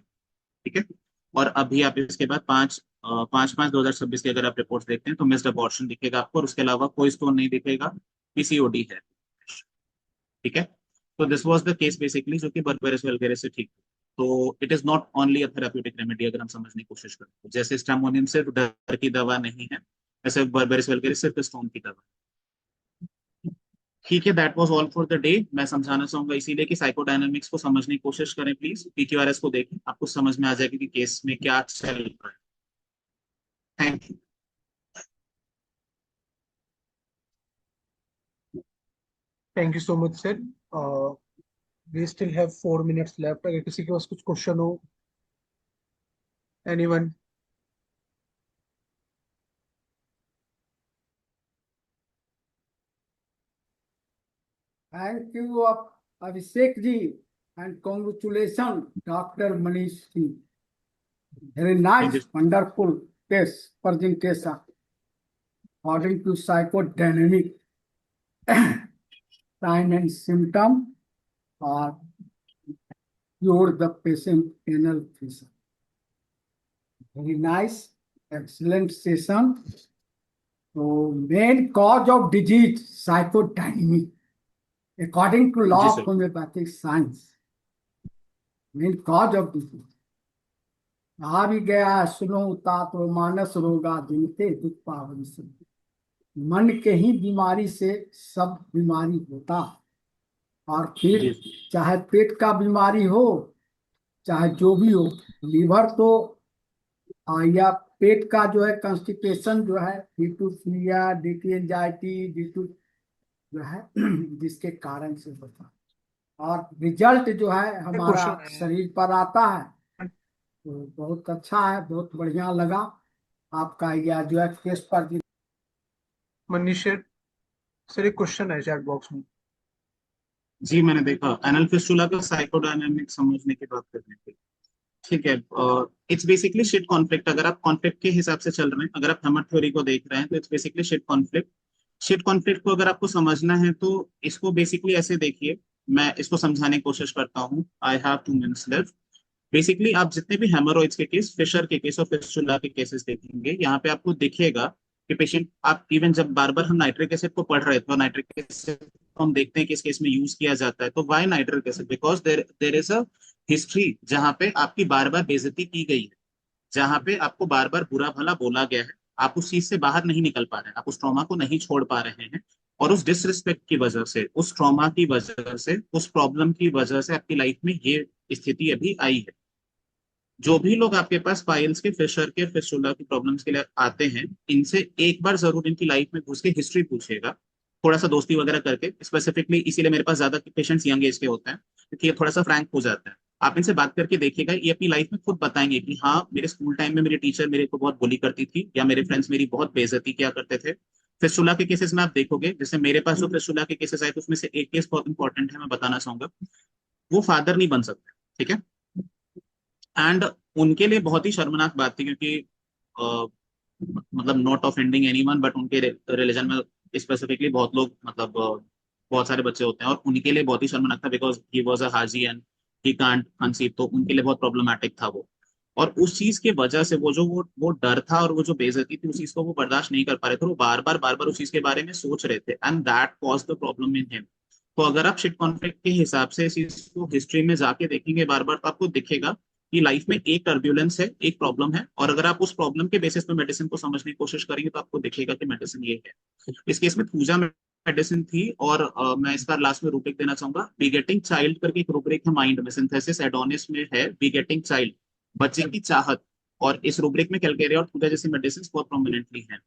ठीक है। और अभी आप इसके बाद 5/5/2026 की अगर आप रिपोर्ट देखते हैं तो मिस्ड अबॉर्शन दिखेगा आपको, और उसके अलावा कोई स्टोन नहीं दिखेगा, पीसीओडी है, ठीक है। तो this was the case basically, जो कि बर्बेरिस वल्गेरिस से ठीक। तो it is not only a therapeutic remedy, अगर हम समझने की कोशिश करें तो। जैसे स्टैमोनियम सिर्फ डर की दवा नहीं है, ऐसे बर्बेरिस वल्गेरिस सिर्फ स्टोन की दवा है। ठीक है, that was all for the day. मैं समझाना चाहूंगा इसीलिए कि साइकोडायनामिक्स को समझने की कोशिश करें प्लीज, पीक्यूआरएस को देखें, आपको समझ में आ जाएगा कि केस में क्या चल रहा है। Thank you. Thank you so much sir. We still have 4 minutes left, अगर किसी के पास कुछ क्वेश्चन हो, anyone. Thank you, Abhishek ji, and congratulations, Dr. Manish ji. Very thank you. nice, wonderful case presentation. According to psychodynamic sign and symptom or cure the patient anal fissure. Very nice, excellent session. So, main cause of disease, psychodynamic. According to जी law of sir. homeopathic science, main cause of disease. आ भी गया सुनो तात मानस रोगा जिनते दुख पावन से। मन के ही बीमारी से सब बीमारी होता। और फिर जी चाहे पेट का बीमारी हो, चाहे जो भी हो, लीवर तो या पेट का जो है कंस्टिपेशन जो है, ड्यू टू फीलिया, due to anxiety, due to जो है जिसके कारण से होता। और रिजल्ट जो है हमारा क्वेश्चन है शरीर पर आता है। तो बहुत अच्छा है, बहुत बढ़िया लगा आपका यह जो है केस पर। मनीष सर। सर एक क्वेश्चन है चैट बॉक्स में। जी, मैंने देखा एनल फिस्टुला का साइकोडायनामिक समझने की बात करने की। ठीक है, इट्स बेसिकली शिट कॉन्फ्लिक्ट। अगर आप कॉन्फ्लिक्ट के हिसाब से चल रहे हैं, अगर आप हेमर थ्योरी को देख रहे हैं, तो it's basically shit conflict. Shit conflict को अगर आपको समझना है तो इसको बेसिकली ऐसे देखिए, मैं इसको समझाने की कोशिश करता हूँ। I have 2 minutes left. Basically आप जितने भी हेमरोइड्स के केस, फिशर के केस और फिस्टुला के केसेस देखेंगे, यहाँ पे आपको दिखेगा कि पेशेंट, आप इवन जब बार बार हम नाइट्रिक एसिड को पढ़ रहे थे, और नाइट्रिक एसिड को हम देखते हैं कि इस केस में यूज किया जाता है, तो why nitric acid, because there there is a history जहाँ पे आपकी बार बार बेइज्जती की गई है, जहाँ पे आपको बार बार बुरा भला बोला गया है, आप उस चीज से बाहर नहीं निकल पा रहे हैं, आप उस ट्रॉमा को नहीं छोड़ पा रहे हैं, और उस डिसरिस्पेक्ट की वजह से, उस ट्रॉमा की वजह से, उस प्रॉब्लम की वजह से आपकी लाइफ में ये स्थिति अभी आई है। जो भी लोग आपके पास पाइल्स के, फिशर के, फिस्टुला की प्रॉब्लम्स के लिए आते हैं, इनसे एक बार जरूर इनकी लाइफ में घुस के हिस्ट्री पूछिएगा, थोड़ा सा दोस्ती वगैरह करके। स्पेसिफिकली इसीलिए मेरे पास ज्यादा पेशेंट्स यंग एज के होते हैं, क्योंकि ये थोड़ा सा फ्रैंक हो जाता है। आप इनसे बात करके देखिएगा, ये अपनी लाइफ में खुद बताएंगे कि हाँ, मेरे स्कूल टाइम में मेरी टीचर मेरे को बहुत बुली करती थी, या मेरे फ्रेंड्स मेरी बहुत बेइज्जती किया करते थे। फिस्टुला के केसेस में आप देखोगे, जैसे मेरे पास जो फिस्टुला के केसेस आए, तो उसमें से एक केस बहुत इंपॉर्टेंट है, मैं बताना चाहूंगा। वो फादर नहीं बन सकते, ठीक है। एंड उनके लिए बहुत ही शर्मनाक बात थी, क्योंकि मतलब नॉट ऑफेंडिंग एनीवन, बट उनके रिलीजन में स्पेसिफिकली बहुत लोग, मतलब बहुत सारे बच्चे होते हैं, और उनके लिए बहुत ही शर्मनाक था, because he was a Haji and he can't conceive, तो उनके लिए बहुत प्रॉब्लमैटिक था वो। और उस चीज की वजह से वो डर था, और वो जो बेइज्जती थी, उस चीज को वो बर्दाश्त नहीं कर पा रहे थे, वो बार बार उस चीज के बारे में सोच रहे थे, and that cause the problem in him. तो अगर आप शिट कॉन्फ्लिक्ट के हिसाब से इस चीज को हिस्ट्री में जाके देखेंगे बार बार, तो आपको दिखेगा कि लाइफ में एक टर्ब्यूलेंस है, एक प्रॉब्लम है, और अगर आप उस प्रॉब्लम के बेसिस पे मेडिसिन को समझने की कोशिश करेंगे, तो आपको दिखेगा कि मेडिसिन ये है। इस केस में पूजा मेडिसिन थी। और मैं इस बार लास्ट में रूब्रिक देना चाहूंगा। बीगेटिंग चाइल्ड करके एक रूब्रिक है माइंड में, सिंथेसिस एडोनिस में है बीगेटिंग चाइल्ड, बच्चे की चाहत। और इस रूब्रिक में कैलकेरिया और पूजा जैसी मेडिसिन बहुत प्रोमिनेंटली हैं।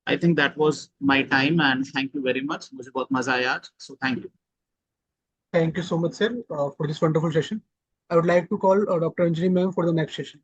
I think that was my time and thank you very much. मुझे बहुत मजा आया आज, so thank you. Thank you so much, sir, for this wonderful session. I would like to call Dr. Anjali ma'am for the next session.